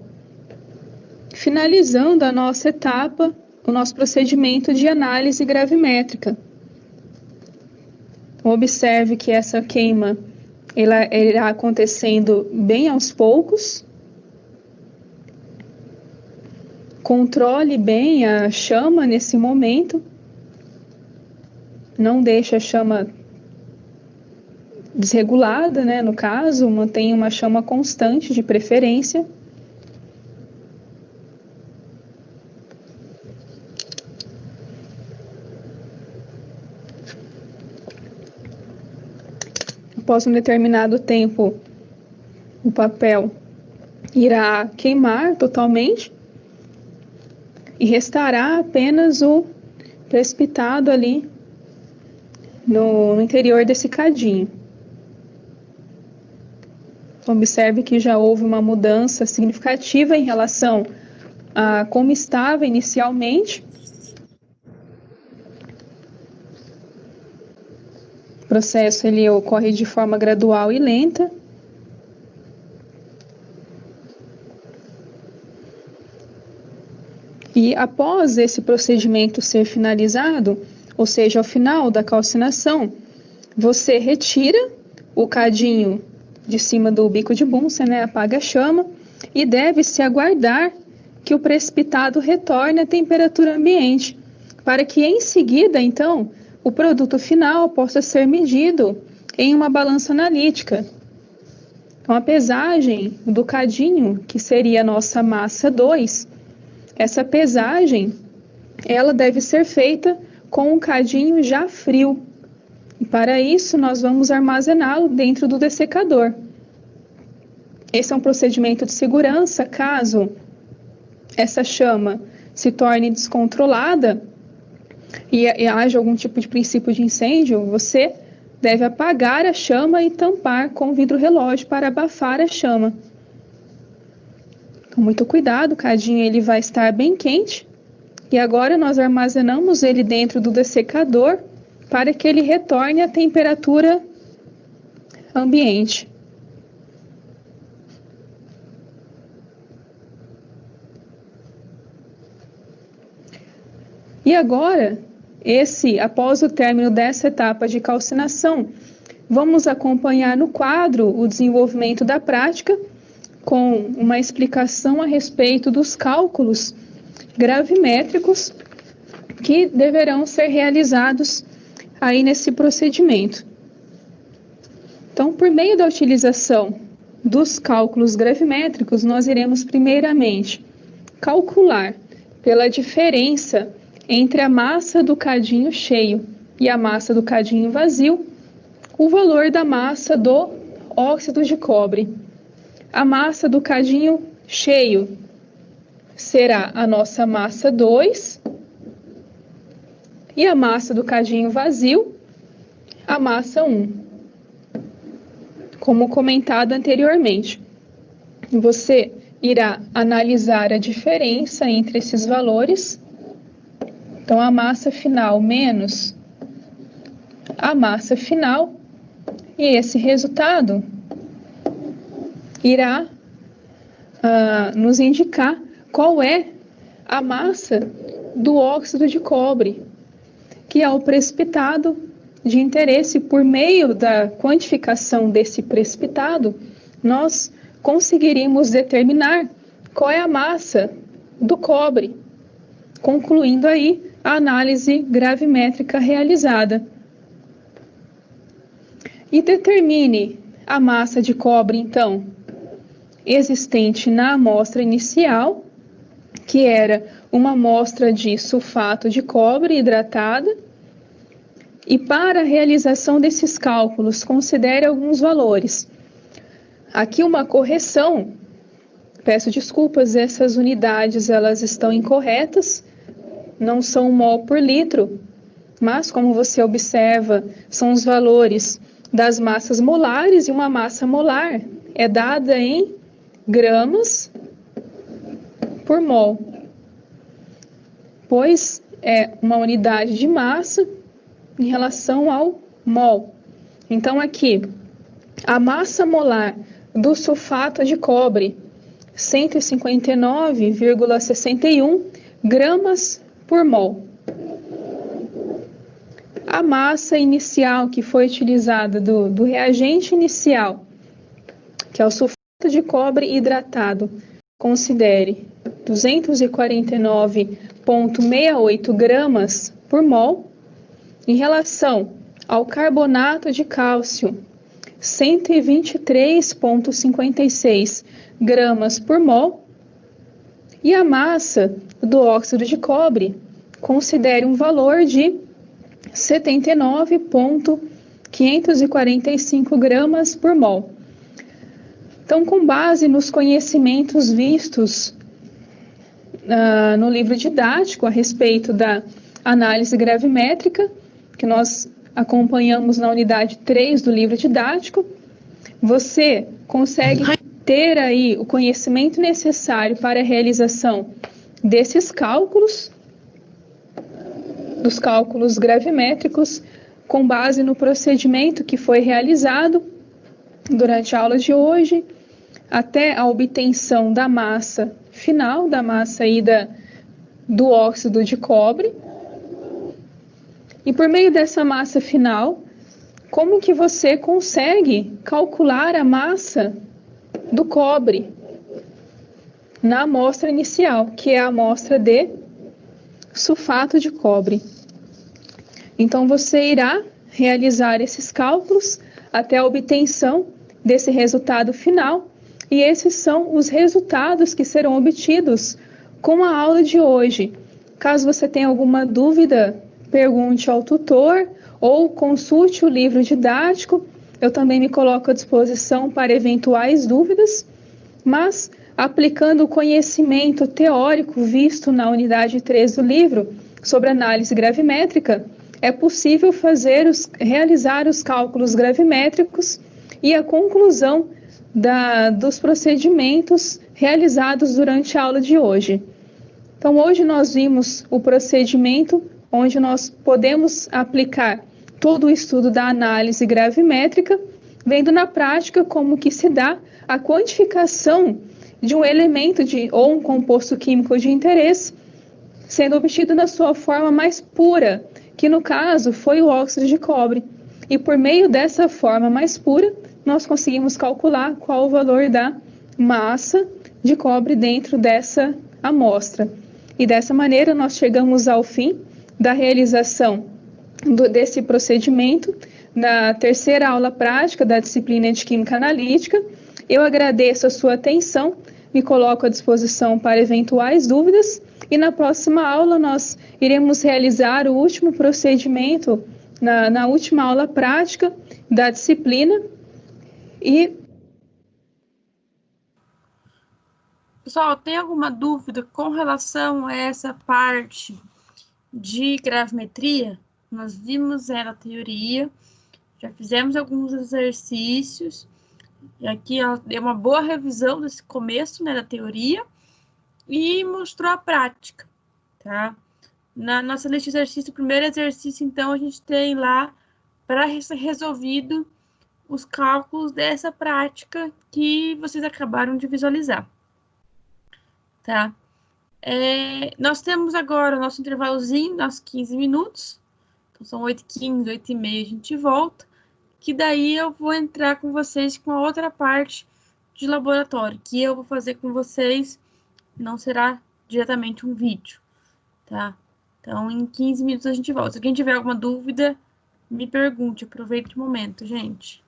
finalizando a nossa etapa, o nosso procedimento de análise gravimétrica. Observe que essa queima ela irá acontecendo bem aos poucos. Controle bem a chama nesse momento. Não deixe a chama desregulada, né? No caso, mantenha uma chama constante de preferência. após um determinado tempo, o papel irá queimar totalmente e restará apenas o precipitado ali no interior desse cadinho. Observe que já houve uma mudança significativa em relação a como estava inicialmente. O processo ele ocorre de forma gradual e lenta. E após esse procedimento ser finalizado, ou seja, ao final da calcinação, você retira o cadinho de cima do bico de Bunsen, né, apaga a chama, e deve-se aguardar que o precipitado retorne à temperatura ambiente, para que em seguida, então, o produto final possa ser medido em uma balança analítica. Então, a pesagem do cadinho, que seria a nossa massa 2, essa pesagem, ela deve ser feita com o cadinho já frio. E para isso, nós vamos armazená-lo dentro do dessecador. Esse é um procedimento de segurança caso essa chama se torne descontrolada e haja algum tipo de princípio de incêndio, você deve apagar a chama e tampar com vidro relógio para abafar a chama. Com muito cuidado, o cadinho ele vai estar bem quente. E agora nós armazenamos ele dentro do dessecador para que ele retorne à temperatura ambiente. E agora, após o término dessa etapa de calcinação, vamos acompanhar no quadro o desenvolvimento da prática com uma explicação a respeito dos cálculos gravimétricos que deverão ser realizados aí nesse procedimento. Então, por meio da utilização dos cálculos gravimétricos, nós iremos primeiramente calcular pela diferença entre a massa do cadinho cheio e a massa do cadinho vazio o valor da massa do óxido de cobre. A massa do cadinho cheio será a nossa massa 2 e a massa do cadinho vazio, a massa 1. Como comentado anteriormente, você irá analisar a diferença entre esses valores. Então, a massa final menos a massa final, e esse resultado irá nos indicar qual é a massa do óxido de cobre, que é o precipitado de interesse. Por meio da quantificação desse precipitado, nós conseguiríamos determinar qual é a massa do cobre, concluindo aí a análise gravimétrica realizada. E determine a massa de cobre, então, existente na amostra inicial, que era uma amostra de sulfato de cobre hidratada, e para a realização desses cálculos, considere alguns valores. Aqui uma correção, peço desculpas, essas unidades elas estão incorretas, não são mol por litro, mas como você observa, são os valores das massas molares, e uma massa molar é dada em gramas por mol, pois é uma unidade de massa em relação ao mol. Então aqui, a massa molar do sulfato de cobre, 159,61 gramas por mol. A massa inicial que foi utilizada do reagente inicial, que é o sulfato de cobre hidratado, considere 249,68 gramas por mol. Em relação ao carbonato de cálcio, 123,56 gramas por mol. E a massa do óxido de cobre, considere um valor de 79,17 545 gramas por mol. Então, com base nos conhecimentos vistos no livro didático a respeito da análise gravimétrica, que nós acompanhamos na unidade 3 do livro didático, você consegue ter aí o conhecimento necessário para a realização desses cálculos, dos cálculos gravimétricos, com base no procedimento que foi realizado durante a aula de hoje, até a obtenção da massa final, da massa aí do óxido de cobre. E por meio dessa massa final, como que você consegue calcular a massa do cobre na amostra inicial, que é a amostra de sulfato de cobre? Então, você irá realizar esses cálculos até a obtenção desse resultado final, e esses são os resultados que serão obtidos com a aula de hoje. Caso você tenha alguma dúvida, pergunte ao tutor ou consulte o livro didático. Eu também me coloco à disposição para eventuais dúvidas, mas aplicando o conhecimento teórico visto na unidade 3 do livro sobre análise gravimétrica, é possível realizar os cálculos gravimétricos e a conclusão dos procedimentos realizados durante a aula de hoje. Então, hoje nós vimos o procedimento onde nós podemos aplicar todo o estudo da análise gravimétrica, vendo na prática como que se dá a quantificação de um elemento ou um composto químico de interesse, sendo obtido na sua forma mais pura, que no caso foi o óxido de cobre. E por meio dessa forma mais pura, nós conseguimos calcular qual o valor da massa de cobre dentro dessa amostra. E dessa maneira nós chegamos ao fim da realização desse procedimento na terceira aula prática da disciplina de Química Analítica. Eu agradeço a sua atenção, me coloco à disposição para eventuais dúvidas, e na próxima aula nós iremos realizar o último procedimento na última aula prática da disciplina. Pessoal, tem alguma dúvida com relação a essa parte de gravimetria? Nós vimos na teoria, já fizemos alguns exercícios, e aqui deu uma boa revisão desse começo, da teoria, e mostrou a prática, tá? Na nossa lista de exercício, o primeiro exercício, então, a gente tem lá para ser resolvido os cálculos dessa prática que vocês acabaram de visualizar, tá? Nós temos agora o nosso intervalozinho, nossos 15 minutos, então são 8h15, 8h30 a gente volta, que daí eu vou entrar com vocês com a outra parte de laboratório, que eu vou fazer com vocês, não será diretamente um vídeo, tá? Então, em 15 minutos a gente volta. Se alguém tiver alguma dúvida, me pergunte, aproveite o momento, gente.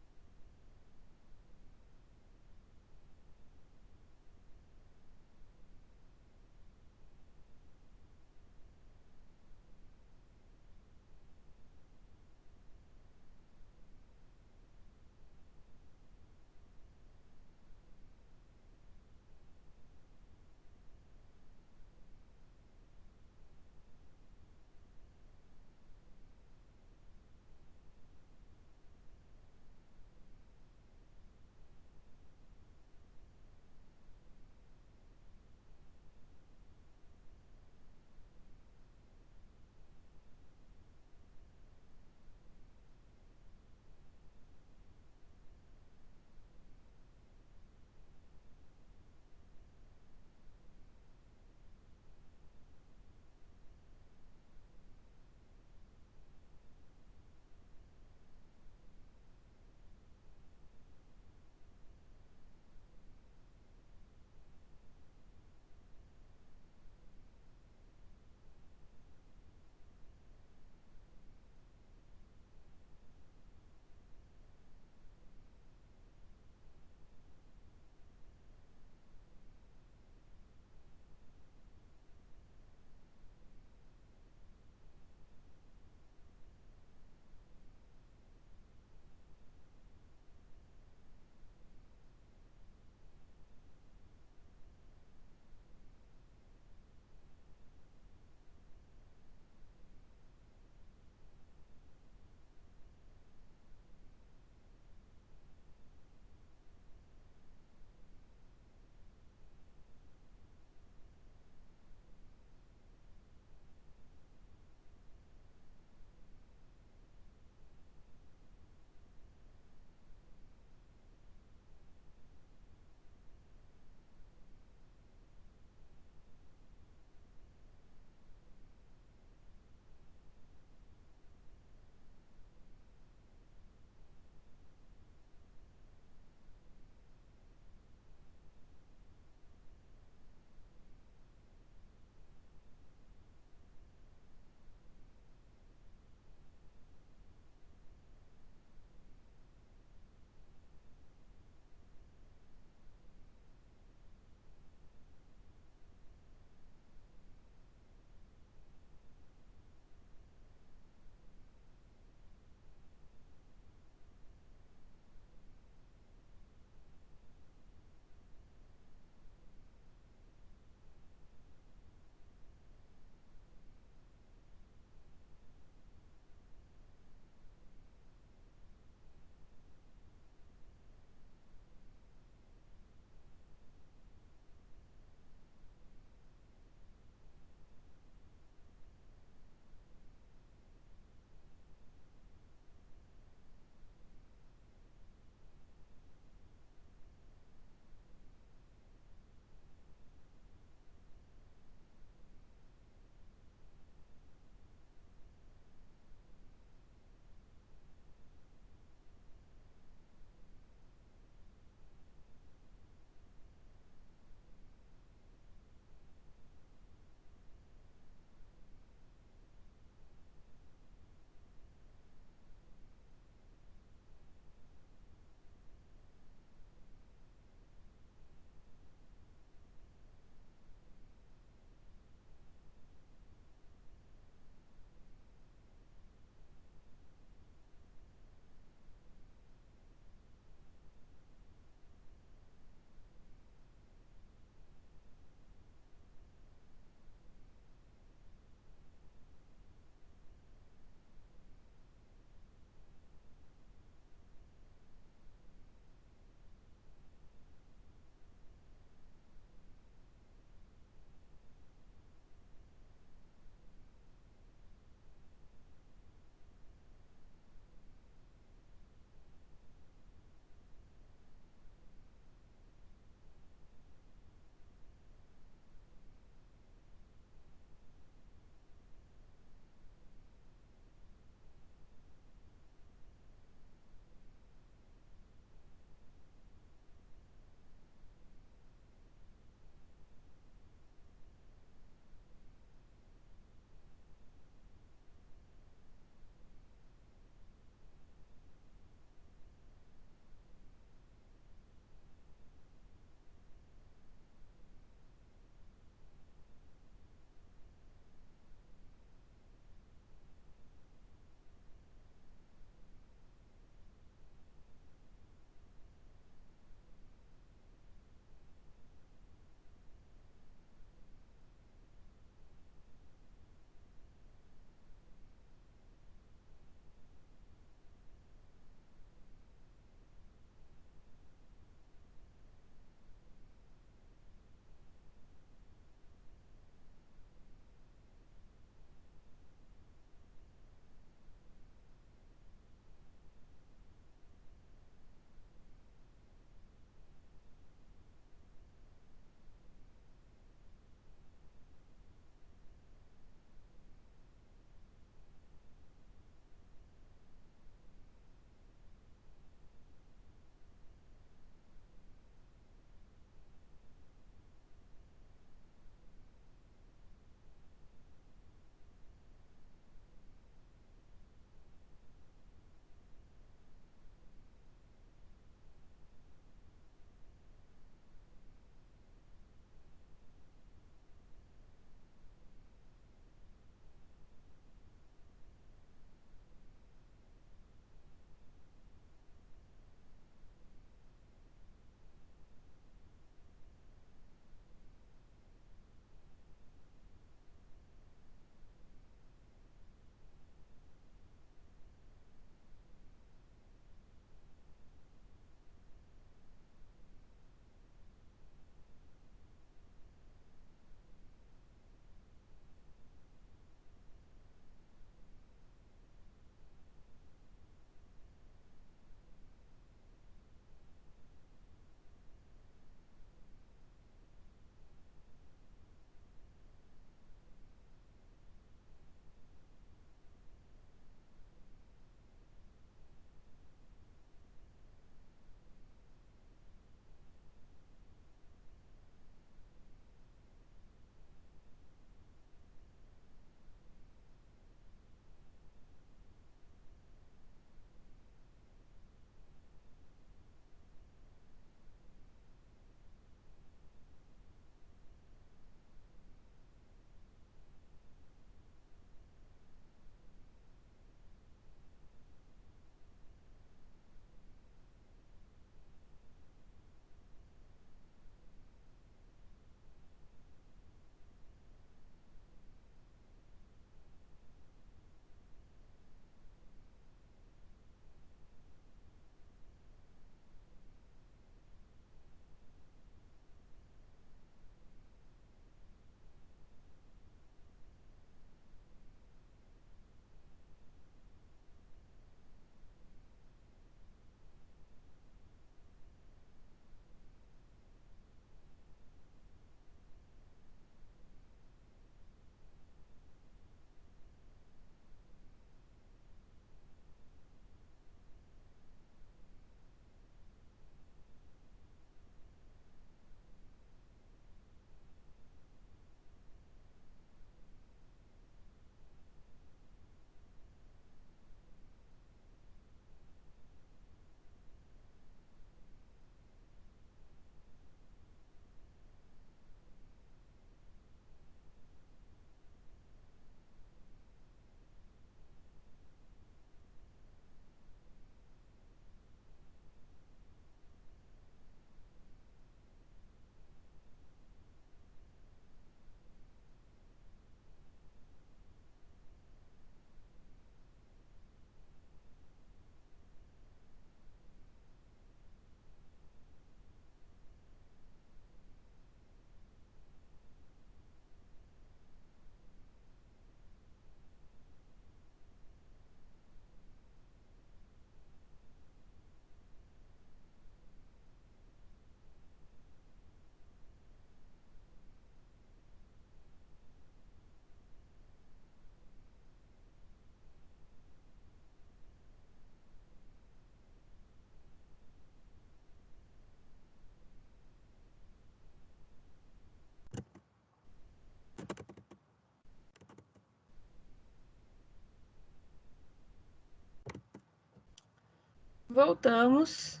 voltamos.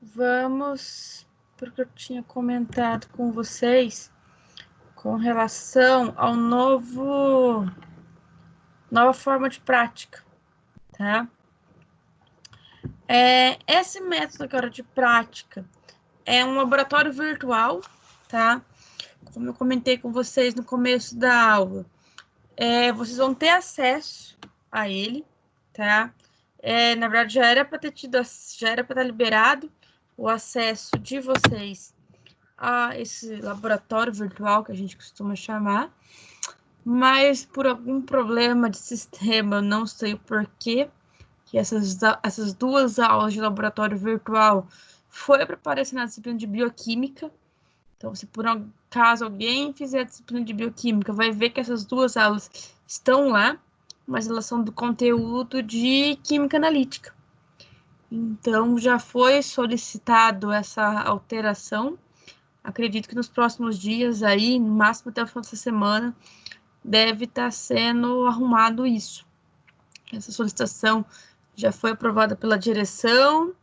Vamos porque eu tinha comentado com vocês com relação ao nova forma de prática, tá? Esse método agora de prática é um laboratório virtual, tá? Como eu comentei com vocês no começo da aula, vocês vão ter acesso a ele, tá? Na verdade, já era para estar liberado o acesso de vocês a esse laboratório virtual que a gente costuma chamar, mas por algum problema de sistema, não sei o porquê, que essas 2 aulas de laboratório virtual foi para aparecer na disciplina de bioquímica. Então, se por acaso alguém fizer a disciplina de bioquímica, vai ver que essas 2 aulas estão lá, mas elas são do conteúdo de química analítica. Então, já foi solicitado essa alteração. Acredito que nos próximos dias, aí, no máximo até o final dessa semana, deve estar sendo arrumado isso. Essa solicitação já foi aprovada pela direção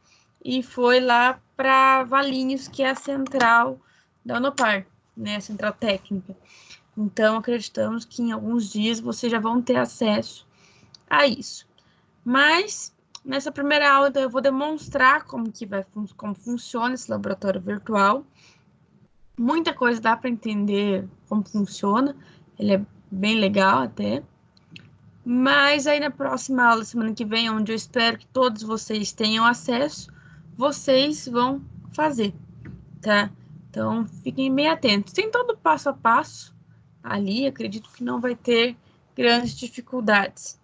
e foi lá para Valinhos, que é a central da Unopar, né, a central técnica. Então, acreditamos que em alguns dias vocês já vão ter acesso a isso. Mas, nessa primeira aula, eu vou demonstrar como funciona esse laboratório virtual. Muita coisa dá para entender como funciona, ele é bem legal até. Mas aí na próxima aula, semana que vem, onde eu espero que todos vocês tenham acesso, vocês vão fazer, tá? Então, fiquem bem atentos. Tem todo o passo a passo ali, acredito que não vai ter grandes dificuldades.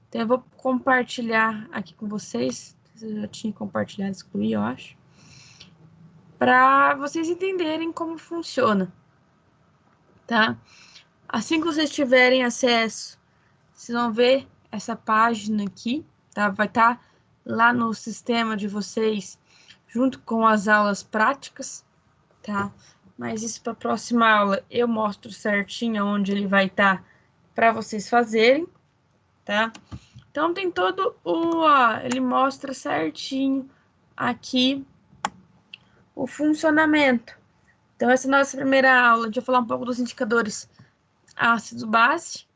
Então, eu vou compartilhar aqui com vocês, eu já tinha compartilhado, excluí, eu acho, para vocês entenderem como funciona, tá? Assim que vocês tiverem acesso, vocês vão ver essa página aqui, tá? Vai estar lá no sistema de vocês, junto com as aulas práticas, tá? Mas isso para a próxima aula eu mostro certinho onde ele vai estar para vocês fazerem, tá? Então tem todo ele mostra certinho aqui o funcionamento. Então essa é a nossa primeira aula, a gente vai falar um pouco dos indicadores ácido-base,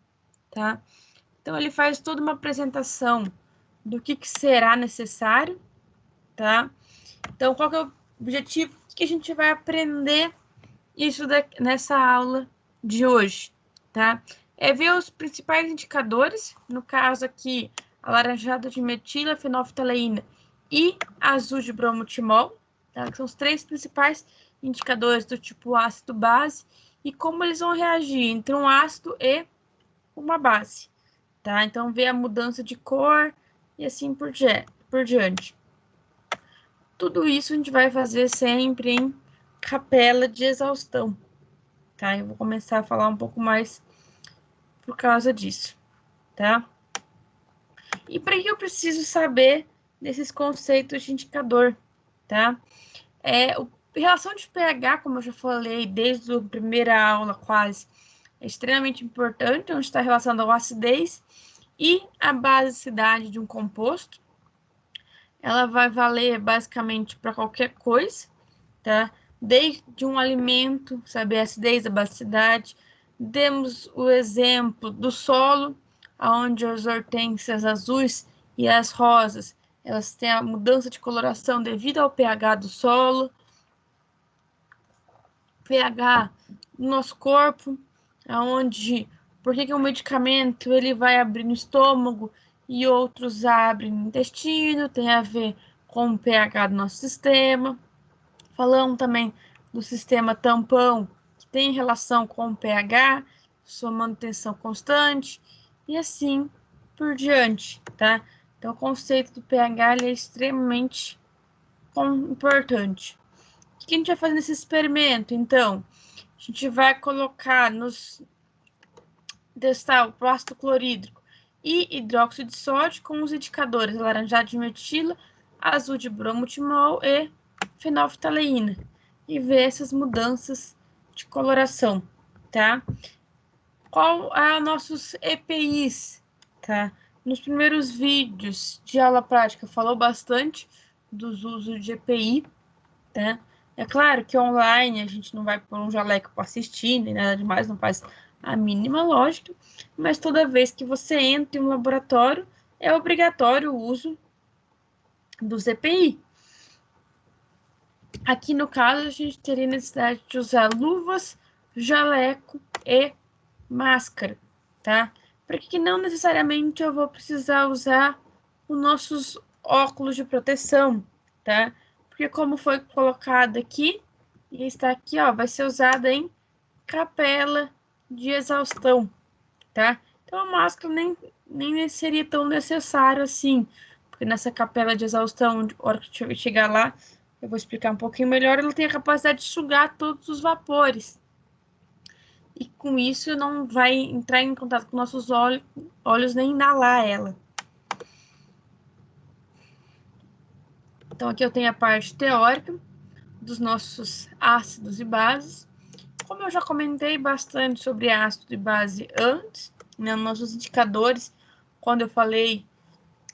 tá? Então ele faz toda uma apresentação do que será necessário, tá? Então qual que é o objetivo? O que a gente vai aprender nessa aula de hoje, tá? É ver os principais indicadores, no caso aqui, alaranjado de metila, fenolftaleína e azul de bromotimol, tá? Que são os 3 principais indicadores do tipo ácido-base e como eles vão reagir entre um ácido e uma base, tá? Então, ver a mudança de cor e assim por diante. Tudo isso a gente vai fazer sempre em capela de exaustão, tá? Eu vou começar a falar um pouco mais por causa disso, tá? E para que eu preciso saber desses conceitos de indicador, tá? Relação de pH, como eu já falei desde a primeira aula quase, é extremamente importante, onde está relacionado à acidez e a basicidade de um composto. Ela vai valer basicamente para qualquer coisa, tá? Desde um alimento, saber a acidez, a basicidade. Demos o exemplo do solo, onde as hortênsias azuis e as rosas, elas têm a mudança de coloração devido ao pH do solo. pH no nosso corpo, aonde por que um medicamento ele vai abrir no estômago e outros abrem no intestino, tem a ver com o pH do nosso sistema. Falamos também do sistema tampão, que tem relação com o pH, sua manutenção constante, e assim por diante, tá? Então, o conceito do pH ele é extremamente importante. O que a gente vai fazer nesse experimento, então? A gente vai colocar testar o ácido clorídrico e hidróxido de sódio com os indicadores alaranjado de metila, azul de bromotimol e fenolftaleína e ver essas mudanças de coloração, tá? Qual é os nossos EPIs, tá? nos primeiros vídeos de aula prática falou bastante dos usos de EPI, né? É claro que online a gente não vai pôr um jaleco para assistir, nem nada demais, não faz a mínima lógica, mas toda vez que você entra em um laboratório, é obrigatório o uso dos EPI. Aqui no caso, a gente teria necessidade de usar luvas, jaleco e máscara, tá? Porque não necessariamente eu vou precisar usar os nossos óculos de proteção, tá? Porque como foi colocado aqui, e está aqui, ó, vai ser usada em capela de exaustão, tá? Então a máscara nem seria tão necessário assim, porque nessa capela de exaustão, na hora que eu chegar lá, eu vou explicar um pouquinho melhor, ela tem a capacidade de sugar todos os vapores. E com isso não vai entrar em contato com nossos olhos nem inalar ela. Então aqui eu tenho a parte teórica dos nossos ácidos e bases. Como eu já comentei bastante sobre ácido e base antes, né, nossos indicadores, quando eu falei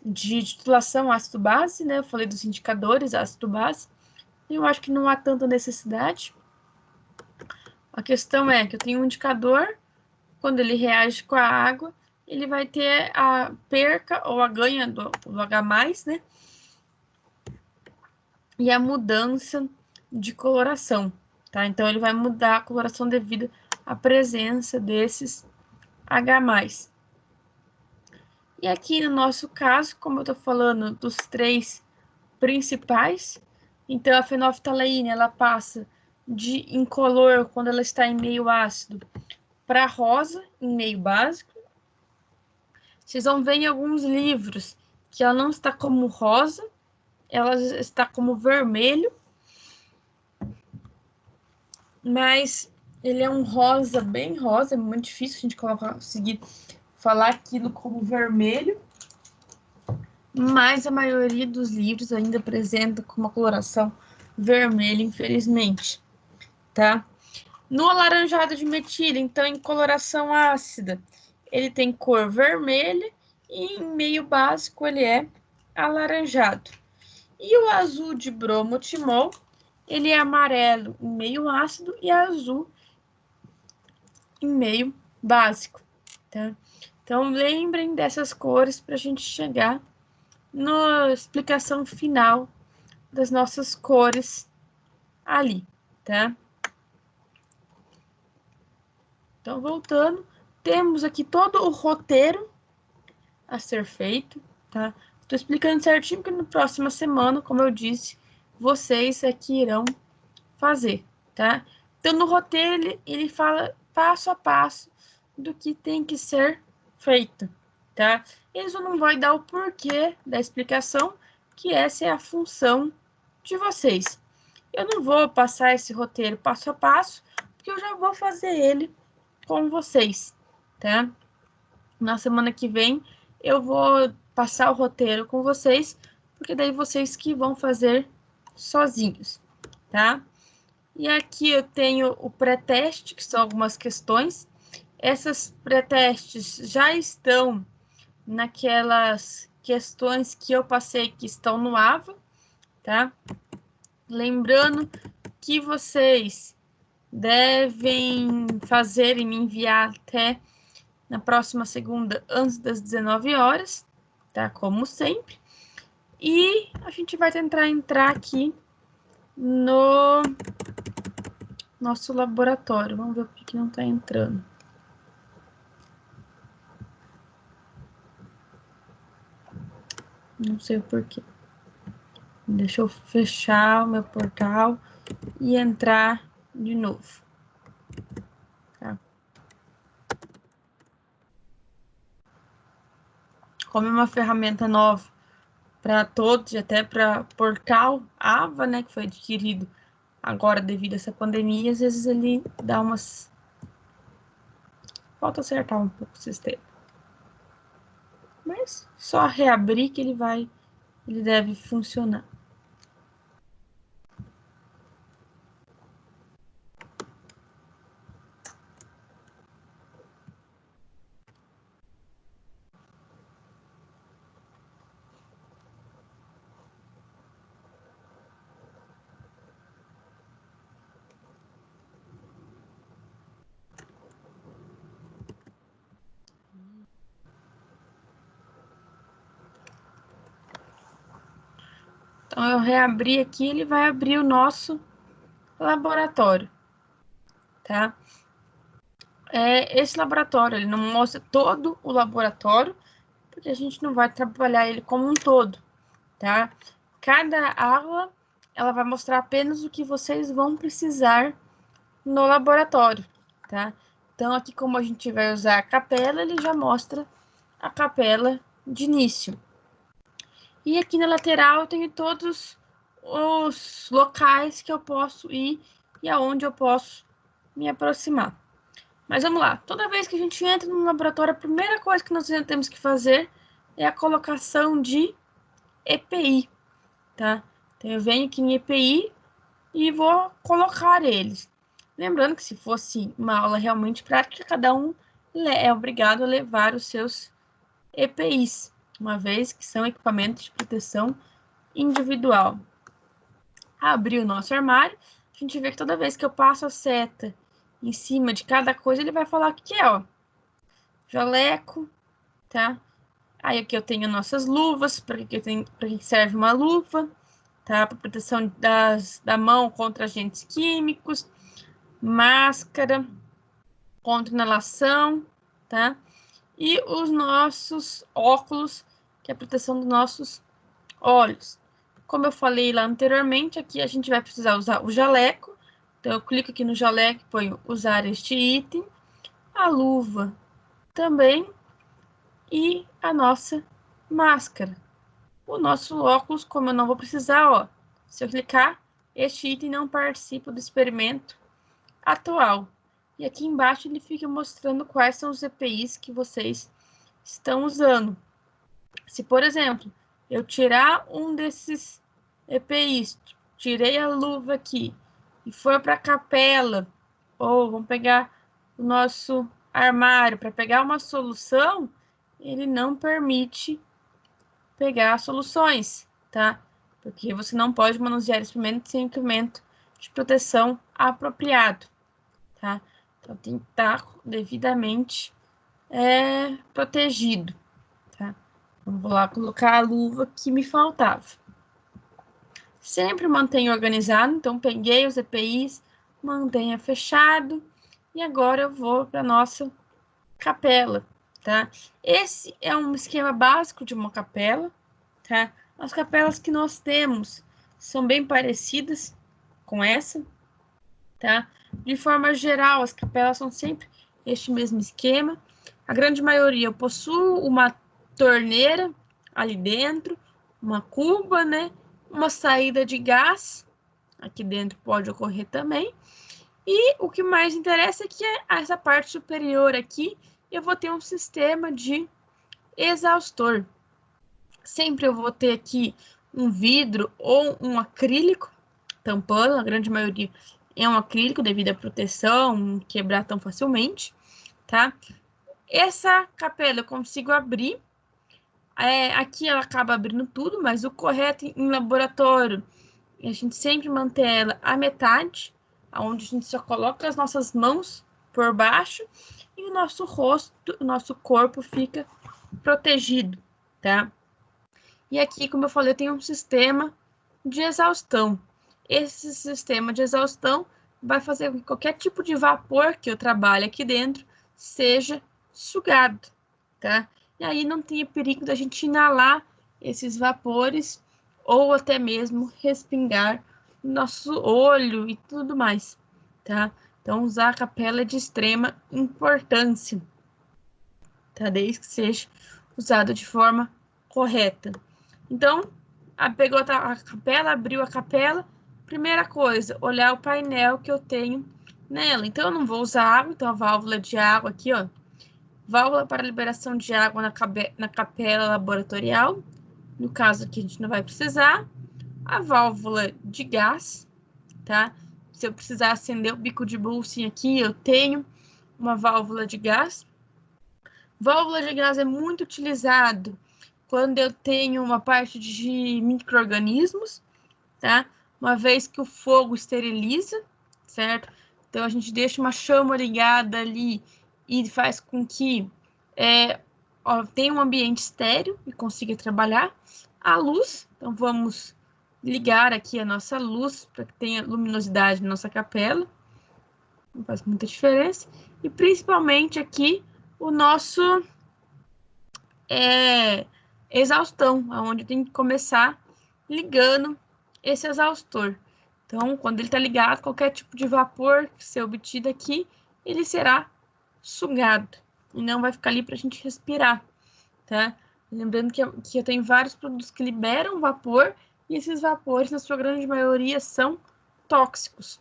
de titulação ácido-base, né, eu falei dos indicadores ácido-base, eu acho que não há tanta necessidade. A questão é que eu tenho um indicador, quando ele reage com a água, ele vai ter a perca ou a ganha do H+, né, e a mudança de coloração, tá? Então, ele vai mudar a coloração devido à presença desses H+. E aqui no nosso caso, como eu tô falando dos 3 principais, então a fenolftaleína, ela passa de incolor, quando ela está em meio ácido, para rosa, em meio básico. Vocês vão ver em alguns livros que ela não está como rosa, ela está como vermelho, mas ele é um rosa, bem rosa, é muito difícil a gente conseguir falar aquilo como vermelho, mas a maioria dos livros ainda apresenta com uma coloração vermelha, infelizmente, tá? No alaranjado de metilha, então, em coloração ácida, ele tem cor vermelha e em meio básico ele é alaranjado. E o azul de bromotimol, ele é amarelo em meio ácido e azul em meio básico, tá? Então, lembrem dessas cores para a gente chegar na explicação final das nossas cores ali, tá? Então, voltando, temos aqui todo o roteiro a ser feito, tá? Estou explicando certinho, porque na próxima semana, como eu disse, vocês é que irão fazer, tá? Então, no roteiro, ele fala passo a passo do que tem que ser feito, tá? Ele só não vai dar o porquê da explicação, que essa é a função de vocês. Eu não vou passar esse roteiro passo a passo, porque eu já vou fazer ele com vocês, tá? Na semana que vem eu vou passar o roteiro com vocês, porque daí vocês que vão fazer sozinhos, tá? E aqui eu tenho o pré-teste, que são algumas questões. Essas pré-testes já estão naquelas questões que eu passei que estão no AVA, tá? Lembrando que vocês devem fazer e me enviar até na próxima segunda, antes das 19 horas, tá? Como sempre. E a gente vai tentar entrar aqui no nosso laboratório. Vamos ver por que não tá entrando. Não sei o porquê. Deixa eu fechar o meu portal e entrar de novo. Tá? Como é uma ferramenta nova para todos, e até para portal AVA, né, que foi adquirido agora devido a essa pandemia, às vezes ele dá umas... Falta acertar um pouco o sistema. Mas só reabrir que ele deve funcionar. Então, eu reabrir aqui, ele vai abrir o nosso laboratório, tá? Esse laboratório, ele não mostra todo o laboratório, porque a gente não vai trabalhar ele como um todo, tá? Cada aula, ela vai mostrar apenas o que vocês vão precisar no laboratório, tá? Então, aqui como a gente vai usar a capela, ele já mostra a capela de início. E aqui na lateral eu tenho todos os locais que eu posso ir e aonde eu posso me aproximar. Mas vamos lá, toda vez que a gente entra no laboratório, a primeira coisa que nós temos que fazer é a colocação de EPI, tá? Então eu venho aqui em EPI e vou colocar eles. Lembrando que se fosse uma aula realmente prática, cada um é obrigado a levar os seus EPIs, uma vez que são equipamentos de proteção individual. Abrir o nosso armário, a gente vê que toda vez que eu passo a seta em cima de cada coisa, ele vai falar o que é, ó. Jaleco, tá? Aí aqui eu tenho nossas luvas, para que serve uma luva, tá? Para proteção da mão contra agentes químicos, máscara contra inalação, tá? E os nossos óculos, que é a proteção dos nossos olhos. Como eu falei lá anteriormente, aqui a gente vai precisar usar o jaleco. Então, eu clico aqui no jaleco e ponho usar este item, a luva também e a nossa máscara. O nosso óculos, como eu não vou precisar, ó, se eu clicar, este item não participa do experimento atual. E aqui embaixo ele fica mostrando quais são os EPIs que vocês estão usando. Se, por exemplo, eu tirar um desses EPIs, tirei a luva aqui e for para a capela, ou vamos pegar o nosso armário para pegar uma solução, ele não permite pegar soluções, tá? Porque você não pode manusear instrumento sem equipamento de proteção apropriado, tá? Então tem que estar devidamente protegido, tá? Então, vou lá colocar a luva que me faltava. Sempre mantenha organizado, então peguei os EPIs, mantenha fechado, e agora eu vou para a nossa capela, tá? Esse é um esquema básico de uma capela, tá? As capelas que nós temos são bem parecidas com essa, tá? De forma geral, as capelas são sempre este mesmo esquema. A grande maioria eu possuo uma torneira ali dentro, uma cuba, né? Uma saída de gás, aqui dentro pode ocorrer também. E o que mais interessa é que essa parte superior aqui, eu vou ter um sistema de exaustor. Sempre eu vou ter aqui um vidro ou um acrílico tampando, a grande maioria é um acrílico devido à proteção, não quebrar tão facilmente, tá? Essa capela eu consigo abrir, aqui ela acaba abrindo tudo, mas o correto em laboratório é a gente sempre manter ela à metade, onde a gente só coloca as nossas mãos por baixo e o nosso rosto, o nosso corpo fica protegido, tá? E aqui, como eu falei, tem um sistema de exaustão. Esse sistema de exaustão vai fazer com que qualquer tipo de vapor que eu trabalhe aqui dentro seja sugado, tá? E aí não tem perigo da gente inalar esses vapores ou até mesmo respingar no nosso olho e tudo mais, tá? Então, usar a capela é de extrema importância, tá? Desde que seja usado de forma correta. Então, pegou a capela, abriu a capela, primeira coisa, olhar o painel que eu tenho nela. Então, eu não vou usar água, então a válvula de água aqui, ó, válvula para liberação de água na capela laboratorial, no caso aqui a gente não vai precisar, a válvula de gás, tá? Se eu precisar acender o bico de Bunsen aqui, eu tenho uma válvula de gás. Válvula de gás é muito utilizado quando eu tenho uma parte de micro-organismos, tá? Uma vez que o fogo esteriliza, certo? Então, a gente deixa uma chama ligada ali e faz com que tenha um ambiente estéreo e consiga trabalhar. A luz, então vamos ligar aqui a nossa luz para que tenha luminosidade na nossa capela. Não faz muita diferença. E principalmente aqui o nosso exaustão, onde tem que começar ligando esse exaustor. Então, quando ele está ligado, qualquer tipo de vapor que ser obtido aqui, ele será sugado e não vai ficar ali para a gente respirar, tá? Lembrando que eu tenho vários produtos que liberam vapor e esses vapores, na sua grande maioria, são tóxicos,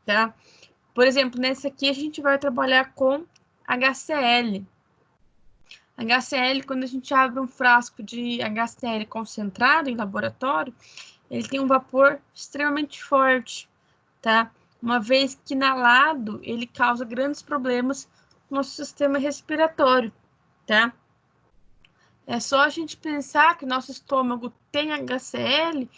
tá? Por exemplo, nesse aqui a gente vai trabalhar com HCl. HCl, quando a gente abre um frasco de HCl concentrado em laboratório, ele tem um vapor extremamente forte, tá? Uma vez que inalado, ele causa grandes problemas no nosso sistema respiratório, tá? É só a gente pensar que o nosso estômago tem HCl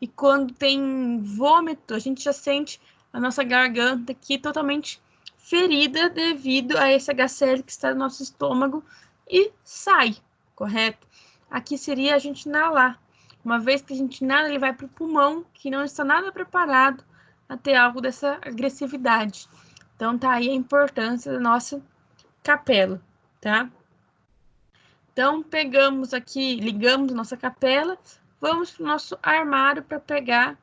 e quando tem vômito, a gente já sente a nossa garganta aqui totalmente ferida devido a esse HCl que está no nosso estômago e sai, correto? Aqui seria a gente inalar. Uma vez que a gente inala, ele vai para o pulmão, que não está nada preparado a ter algo dessa agressividade. Então, tá aí a importância da nossa capela, tá? Então, pegamos aqui, ligamos nossa capela, vamos para o nosso armário para pegar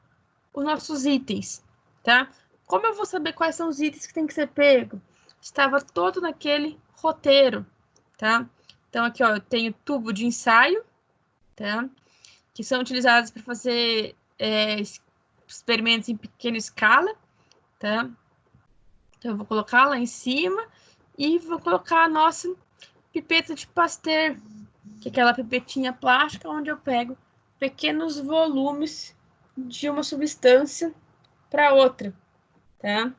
os nossos itens, tá? Como eu vou saber quais são os itens que tem que ser pego? Estava todo naquele roteiro, tá? Então, aqui, ó, eu tenho tubo de ensaio, tá? Que são utilizados para fazer experimentos em pequena escala, tá? Então, eu vou colocar lá em cima e vou colocar a nossa pipeta de Pasteur, que é aquela pipetinha plástica onde eu pego pequenos volumes de uma substância para outra, tá?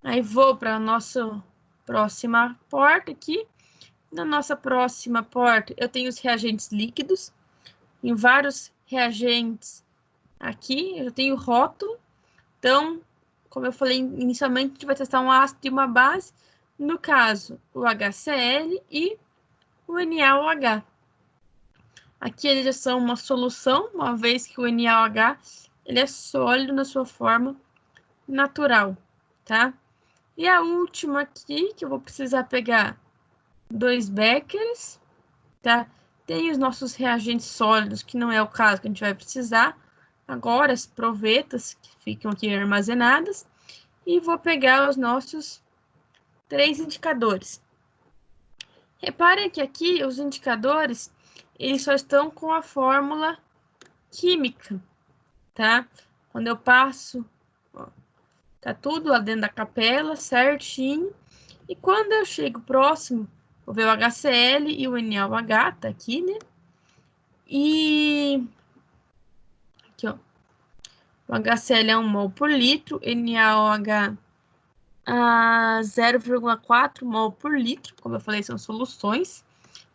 Aí vou para a nossa próxima porta aqui. Na nossa próxima porta, eu tenho os reagentes líquidos. Em vários reagentes aqui, eu tenho rótulo. Então, como eu falei inicialmente, a gente vai testar um ácido e uma base. No caso, o HCl e o NaOH. Aqui eles já são uma solução, uma vez que o NaOH ele é sólido na sua forma natural, tá? E a última aqui, que eu vou precisar pegar 2 beckers, tá? Tem os nossos reagentes sólidos, que não é o caso que a gente vai precisar. Agora, as provetas, que ficam aqui armazenadas. E vou pegar os nossos 3 indicadores. Reparem que aqui os indicadores, eles só estão com a fórmula química, tá? Quando eu passo, ó, tá tudo lá dentro da capela, certinho. E quando eu chego próximo, vou ver o HCl e o NaOH, tá aqui, né? E aqui, ó. O HCl é 1 mol por litro, NaOH a 0,4 mol por litro, como eu falei, são soluções,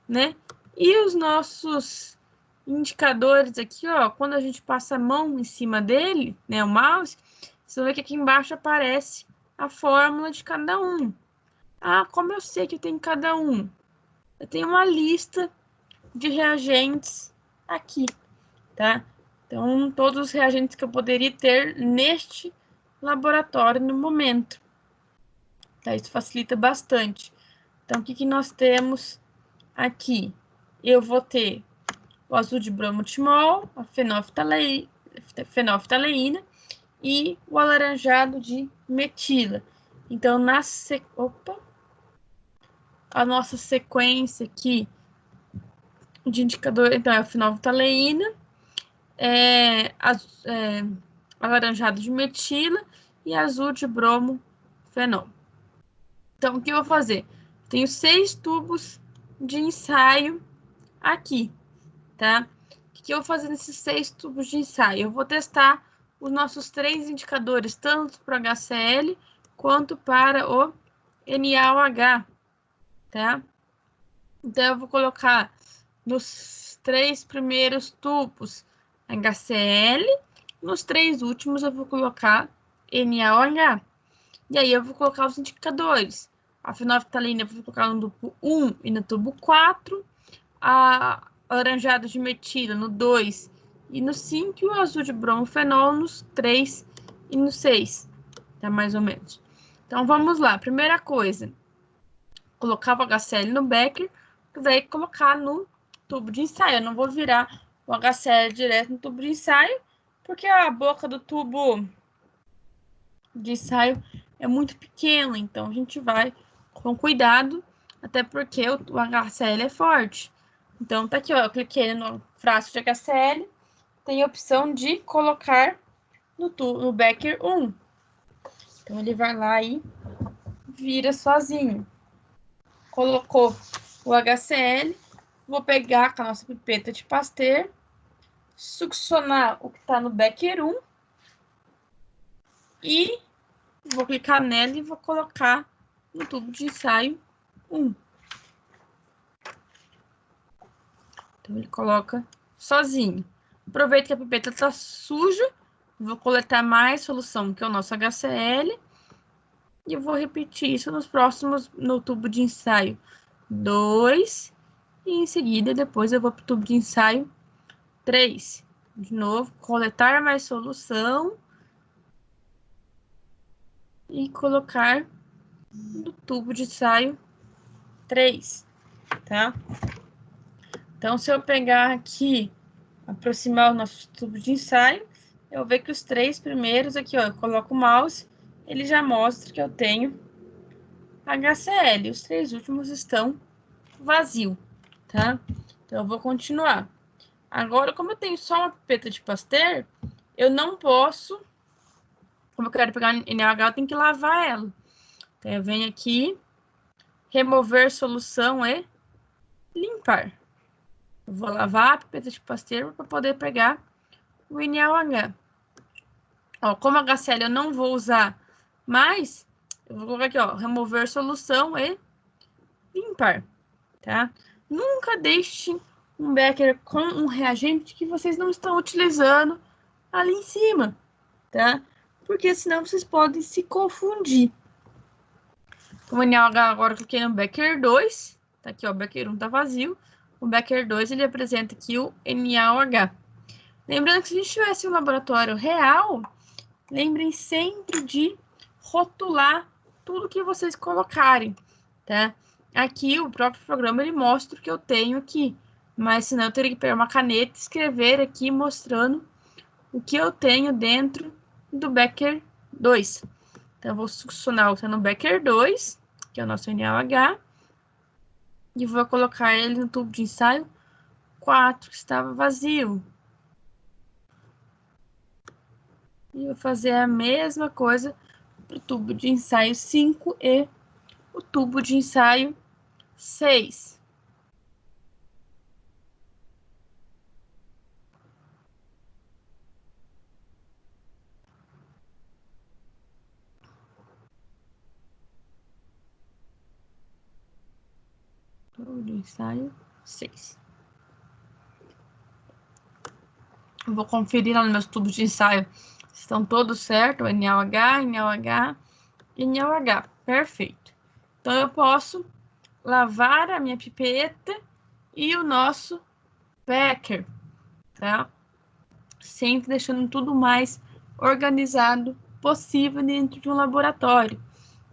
né? E os nossos indicadores aqui, ó, quando a gente passa a mão em cima dele, né, o mouse, você vai ver que aqui embaixo aparece a fórmula de cada um. Ah, como eu sei que eu tenho cada um? Eu tenho uma lista de reagentes aqui, tá? Então, todos os reagentes que eu poderia ter neste laboratório no momento. Tá? Isso facilita bastante. Então, o que nós temos aqui? Eu vou ter o azul de bromotimol, a fenolftaleína e o alaranjado de metila. Então, a nossa sequência aqui de indicador, então, é a fenolftaleína, alaranjado de metila e azul de bromofenol. Então, o que eu vou fazer? Tenho 6 tubos de ensaio aqui, tá? O que eu vou fazer nesses 6 tubos de ensaio? Eu vou testar os nossos 3 indicadores, tanto para o HCl quanto para o NaOH, tá? Então, eu vou colocar nos 3 primeiros tubos HCl, nos 3 últimos eu vou colocar NaOH. E aí eu vou colocar os indicadores. A fenolftaleína eu vou colocar no tubo 1 e no tubo 4. A alaranjado de metila no 2 e no 5, e o azul de bromofenol nos 3 e no 6, tá? Mais ou menos. Então, vamos lá. Primeira coisa, colocar o HCl no becker, daí colocar no tubo de ensaio. Eu não vou virar o HCl direto no tubo de ensaio, porque a boca do tubo de ensaio é muito pequena, então a gente vai com cuidado, até porque o HCl é forte. Então, tá aqui, ó, eu cliquei no frasco de HCl, tem a opção de colocar no becker 1. Então, ele vai lá e vira sozinho. Colocou o HCl, vou pegar com a nossa pipeta de Pasteur, succionar o que está no becker 1 e vou clicar nela e vou colocar no tubo de ensaio 1. Então, ele coloca sozinho. Aproveito que a pipeta está suja, vou coletar mais solução, que é o nosso HCl, e eu vou repetir isso no tubo de ensaio 2, e em seguida, depois eu vou para o tubo de ensaio 3. De novo, coletar mais solução e colocar no tubo de ensaio 3, tá? Então, se eu pegar aqui, aproximar o nosso tubo de ensaio, eu vou ver que os 3 primeiros aqui, ó, eu coloco o mouse, ele já mostra que eu tenho HCl. Os 3 últimos estão vazios, tá? Então, eu vou continuar. Agora, como eu tenho só uma pipeta de Pasteur, eu não posso, como eu quero pegar NaOH, eu tenho que lavar ela. Então, eu venho aqui, remover solução e limpar. Eu vou lavar a pipeta de Pasteur para poder pegar o NaOH. Ó, como HCl eu não vou usar mais, eu vou colocar aqui, ó, remover solução e limpar, tá? Nunca deixe um becker com um reagente que vocês não estão utilizando ali em cima, tá? Porque senão vocês podem se confundir. Como NaOH, agora eu cliquei no becker 2, tá aqui, ó, o becker 1 tá vazio. O becker 2, ele apresenta aqui o NaOH. Lembrando que se a gente tivesse um laboratório real, lembrem sempre de rotular tudo que vocês colocarem, tá? Aqui o próprio programa ele mostra o que eu tenho aqui, mas senão eu teria que pegar uma caneta e escrever aqui mostrando o que eu tenho dentro do becker 2. Então eu vou succionar o no becker 2, que é o nosso NaOH, e vou colocar ele no tubo de ensaio 4, que estava vazio. E vou fazer a mesma coisa para o tubo de ensaio 5 e o tubo de ensaio 6. Tubo de ensaio 6. Vou conferir lá nos meus tubos de ensaio se estão todos certos, NaOH, NaOH e NaOH. Perfeito. Então, eu posso lavar a minha pipeta e o nosso becker, tá? Sempre deixando tudo mais organizado possível dentro de um laboratório,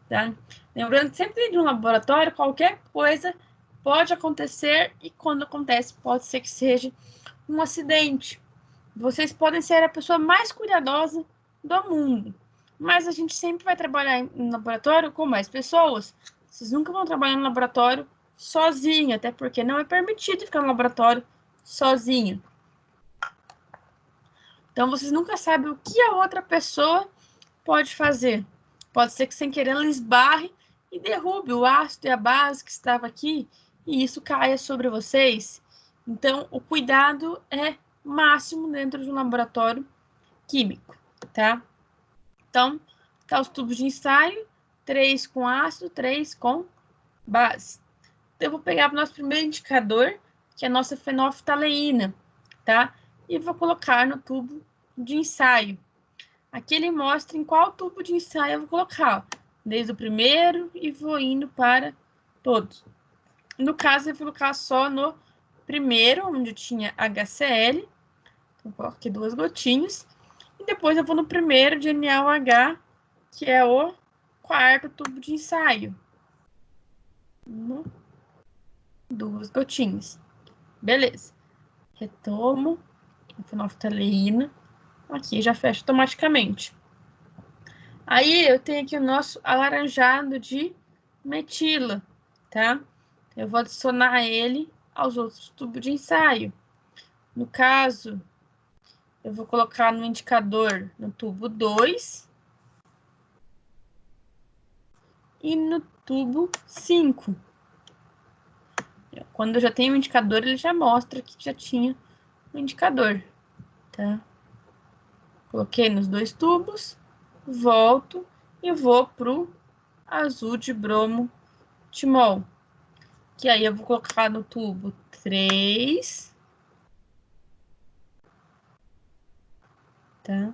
tá? Lembrando que sempre dentro de um laboratório, qualquer coisa pode acontecer e quando acontece, pode ser que seja um acidente. Vocês podem ser a pessoa mais cuidadosa do mundo, mas a gente sempre vai trabalhar em laboratório com mais pessoas. Vocês nunca vão trabalhar no laboratório sozinho, até porque não é permitido ficar no laboratório sozinho. Então, vocês nunca sabem o que a outra pessoa pode fazer. Pode ser que, sem querer, ela esbarre e derrube o ácido e a base que estava aqui, e isso caia sobre vocês. Então, o cuidado é máximo dentro de um laboratório químico, tá? Então, tá os tubos de ensaio, 3 com ácido, 3 com base. Então, eu vou pegar o nosso primeiro indicador, que é a nossa fenolftaleína, tá? E vou colocar no tubo de ensaio. Aqui ele mostra em qual tubo de ensaio eu vou colocar, ó, desde o primeiro e vou indo para todos. No caso, eu vou colocar só no primeiro, onde tinha HCl. Então, coloco aqui 2 gotinhas. E depois eu vou no primeiro de NaOH, que é o 4º tubo de ensaio. 2 gotinhas. Beleza. Retomo a fenolftaleína. Aqui já fecha automaticamente. Aí eu tenho aqui o nosso alaranjado de metila, tá? Eu vou adicionar ele aos outros tubos de ensaio. No caso, eu vou colocar no indicador no tubo 2 e no tubo 5. Quando eu já tenho o indicador, ele já mostra que já tinha o indicador, tá? Coloquei nos 2 tubos, volto e vou pro azul de bromo timol. Que aí eu vou colocar no tubo 3, tá?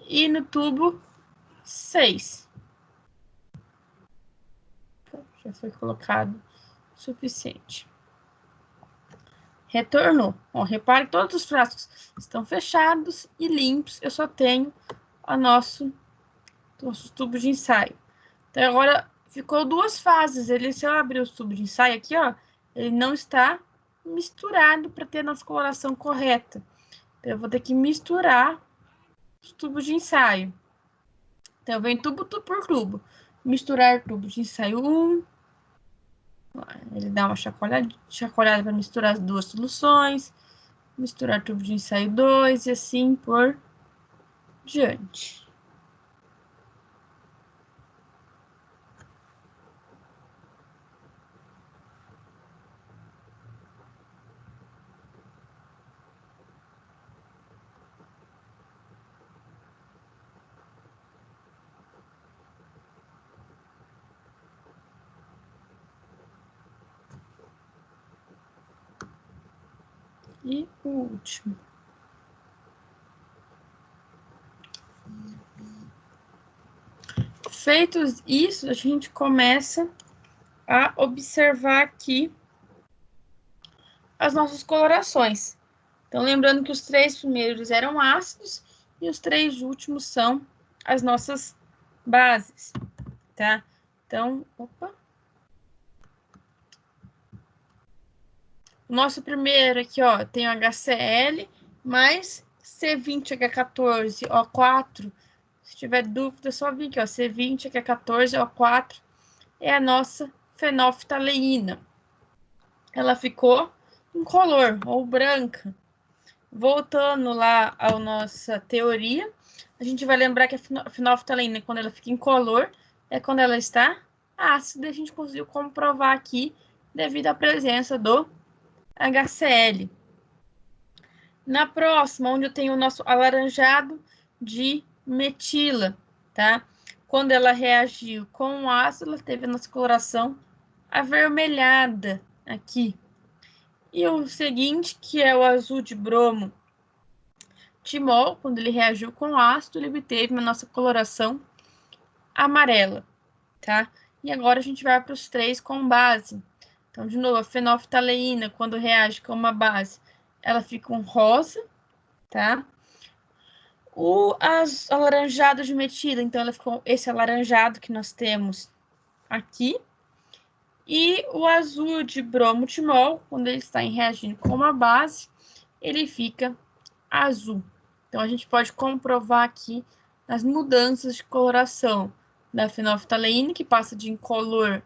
E no tubo 6. Já foi colocado o suficiente. Retornou. Ó, repare que todos os frascos estão fechados e limpos. Eu só tenho o nosso tubo de ensaio. Então, agora ficou 2 fases. Se eu abrir o tubo de ensaio aqui, ó, ele não está misturado para ter a nossa coloração correta. Então, eu vou ter que misturar os tubos de ensaio. Então, eu venho tubo por tubo. Misturar tubo de ensaio 1. Ele dá uma chacoalhada para misturar as 2 soluções. Misturar tubo de ensaio 2 e assim por diante. E o último. Feito isso, a gente começa a observar aqui as nossas colorações. Então, lembrando que os 3 primeiros eram ácidos e os 3 últimos são as nossas bases, tá? Então, opa. O nosso primeiro aqui, ó, tem o HCl mais C20H14O4. Se tiver dúvida, é só vir aqui, ó, C20H14O4 é a nossa fenolftaleína. Ela ficou incolor ou branca. Voltando lá à nossa teoria, a gente vai lembrar que a fenolftaleína, quando ela fica incolor, é quando ela está ácida. A gente conseguiu comprovar aqui devido à presença do HCl. Na próxima, onde eu tenho o nosso alaranjado de metila, tá? Quando ela reagiu com o ácido, ela teve a nossa coloração avermelhada aqui. E o seguinte, que é o azul de bromo timol, quando ele reagiu com o ácido, ele obteve a nossa coloração amarela, tá? E agora a gente vai para os 3 com base. Então, de novo, a fenolftaleína, quando reage com uma base, ela fica um rosa, tá? O alaranjado de metila, então, ela ficou esse alaranjado que nós temos aqui. E o azul de bromo timol, quando ele está reagindo com uma base, ele fica azul. Então, a gente pode comprovar aqui as mudanças de coloração da fenolftaleína, que passa de incolor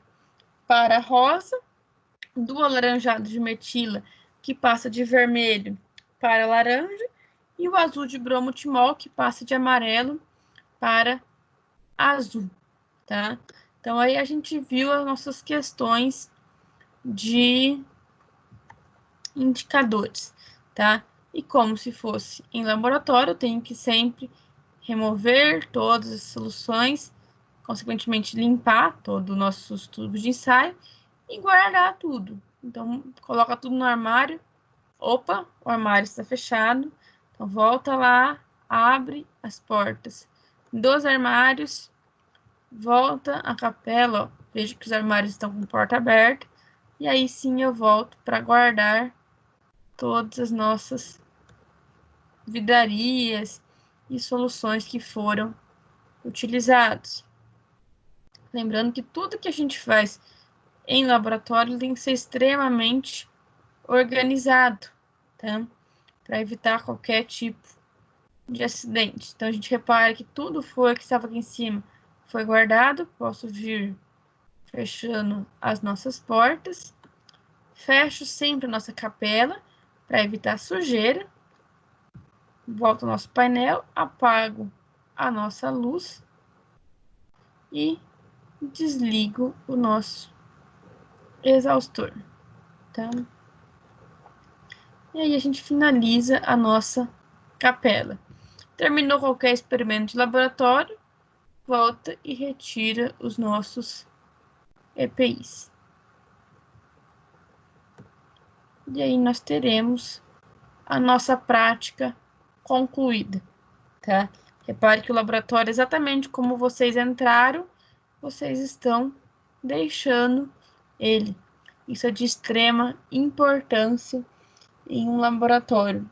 para rosa, do alaranjado de metila, que passa de vermelho para laranja, e o azul de bromo timol, que passa de amarelo para azul, tá? Então, aí a gente viu as nossas questões de indicadores, tá? E como se fosse em laboratório, eu tenho que sempre remover todas as soluções, consequentemente limpar todos os nossos tubos de ensaio e guardar tudo. Então, coloca tudo no armário. Opa, o armário está fechado. Então, volta lá, abre as portas dos armários, volta a capela, ó, vejo que os armários estão com porta aberta, e aí sim eu volto para guardar todas as nossas vidrarias e soluções que foram utilizados. Lembrando que tudo que a gente faz em laboratório tem que ser extremamente organizado, tá? Para evitar qualquer tipo de acidente. Então, a gente repara que tudo que estava aqui em cima foi guardado. Posso vir fechando as nossas portas. Fecho sempre a nossa capela para evitar sujeira. Volto ao nosso painel, apago a nossa luz e desligo o nosso exaustor, tá? E aí a gente finaliza a nossa capela. Terminou qualquer experimento de laboratório, volta e retira os nossos EPIs. E aí nós teremos a nossa prática concluída, tá? Repare que o laboratório, exatamente como vocês entraram, vocês estão deixando ele. Isso é de extrema importância em um laboratório.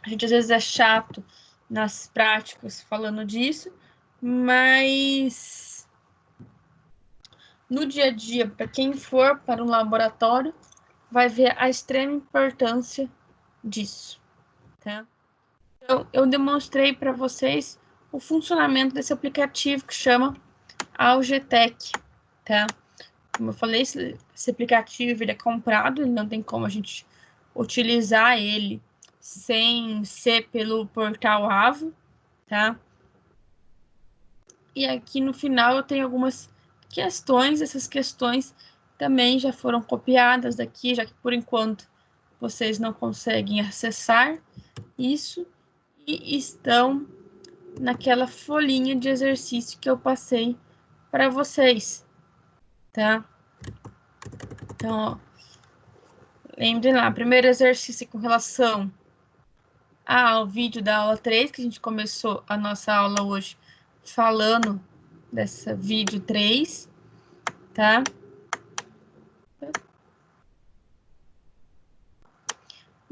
A gente às vezes é chato nas práticas falando disso, mas no dia a dia, para quem for para um laboratório, vai ver a extrema importância disso, tá? Então, eu demonstrei para vocês o funcionamento desse aplicativo que chama Algetec, tá? Como eu falei, esse aplicativo ele é comprado, ele não tem como a gente utilizar ele sem ser pelo portal Avo, tá? E aqui no final eu tenho algumas questões, essas questões também já foram copiadas daqui, já que por enquanto vocês não conseguem acessar isso, e estão naquela folhinha de exercício que eu passei para vocês, tá? Então, ó, lembrem lá, primeiro exercício com relação ao vídeo da aula 3, que a gente começou a nossa aula hoje falando dessa vídeo 3, tá?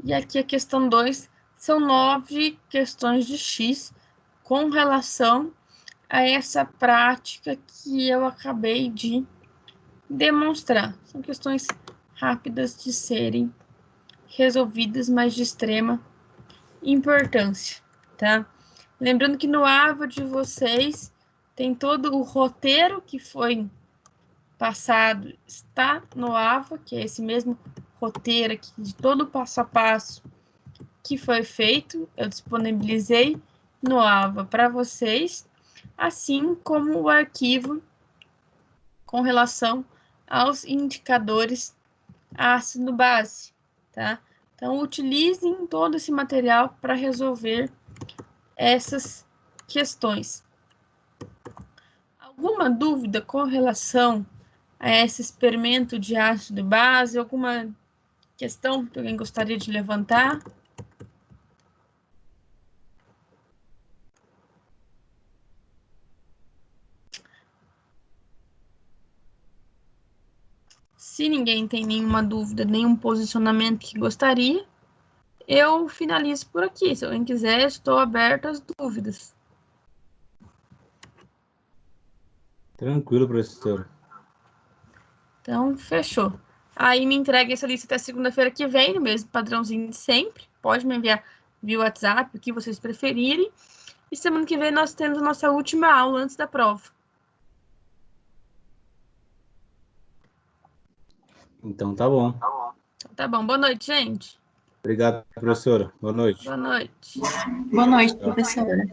E aqui a questão 2 são 9 questões de X com relação a essa prática que eu acabei de demonstrar. São questões rápidas de serem resolvidas, mas de extrema importância, tá? Lembrando que no AVA de vocês tem todo o roteiro que foi passado, está no AVA, que é esse mesmo roteiro aqui de todo o passo a passo que foi feito, eu disponibilizei no AVA para vocês, assim como o arquivo com relação aos indicadores ácido base, tá? Então, utilizem todo esse material para resolver essas questões. Alguma dúvida com relação a esse experimento de ácido base? Alguma questão que alguém gostaria de levantar? Se ninguém tem nenhuma dúvida, nenhum posicionamento que gostaria, eu finalizo por aqui. Se alguém quiser, estou aberto às dúvidas. Tranquilo, professor. Então, fechou. Aí me entregue essa lista até segunda-feira que vem, no mesmo padrãozinho de sempre. Pode me enviar via WhatsApp, o que vocês preferirem. E semana que vem nós temos a nossa última aula antes da prova. Então tá bom. Então, tá bom. Boa noite, gente. Obrigado, professora. Boa noite. Boa noite. Boa noite, professora.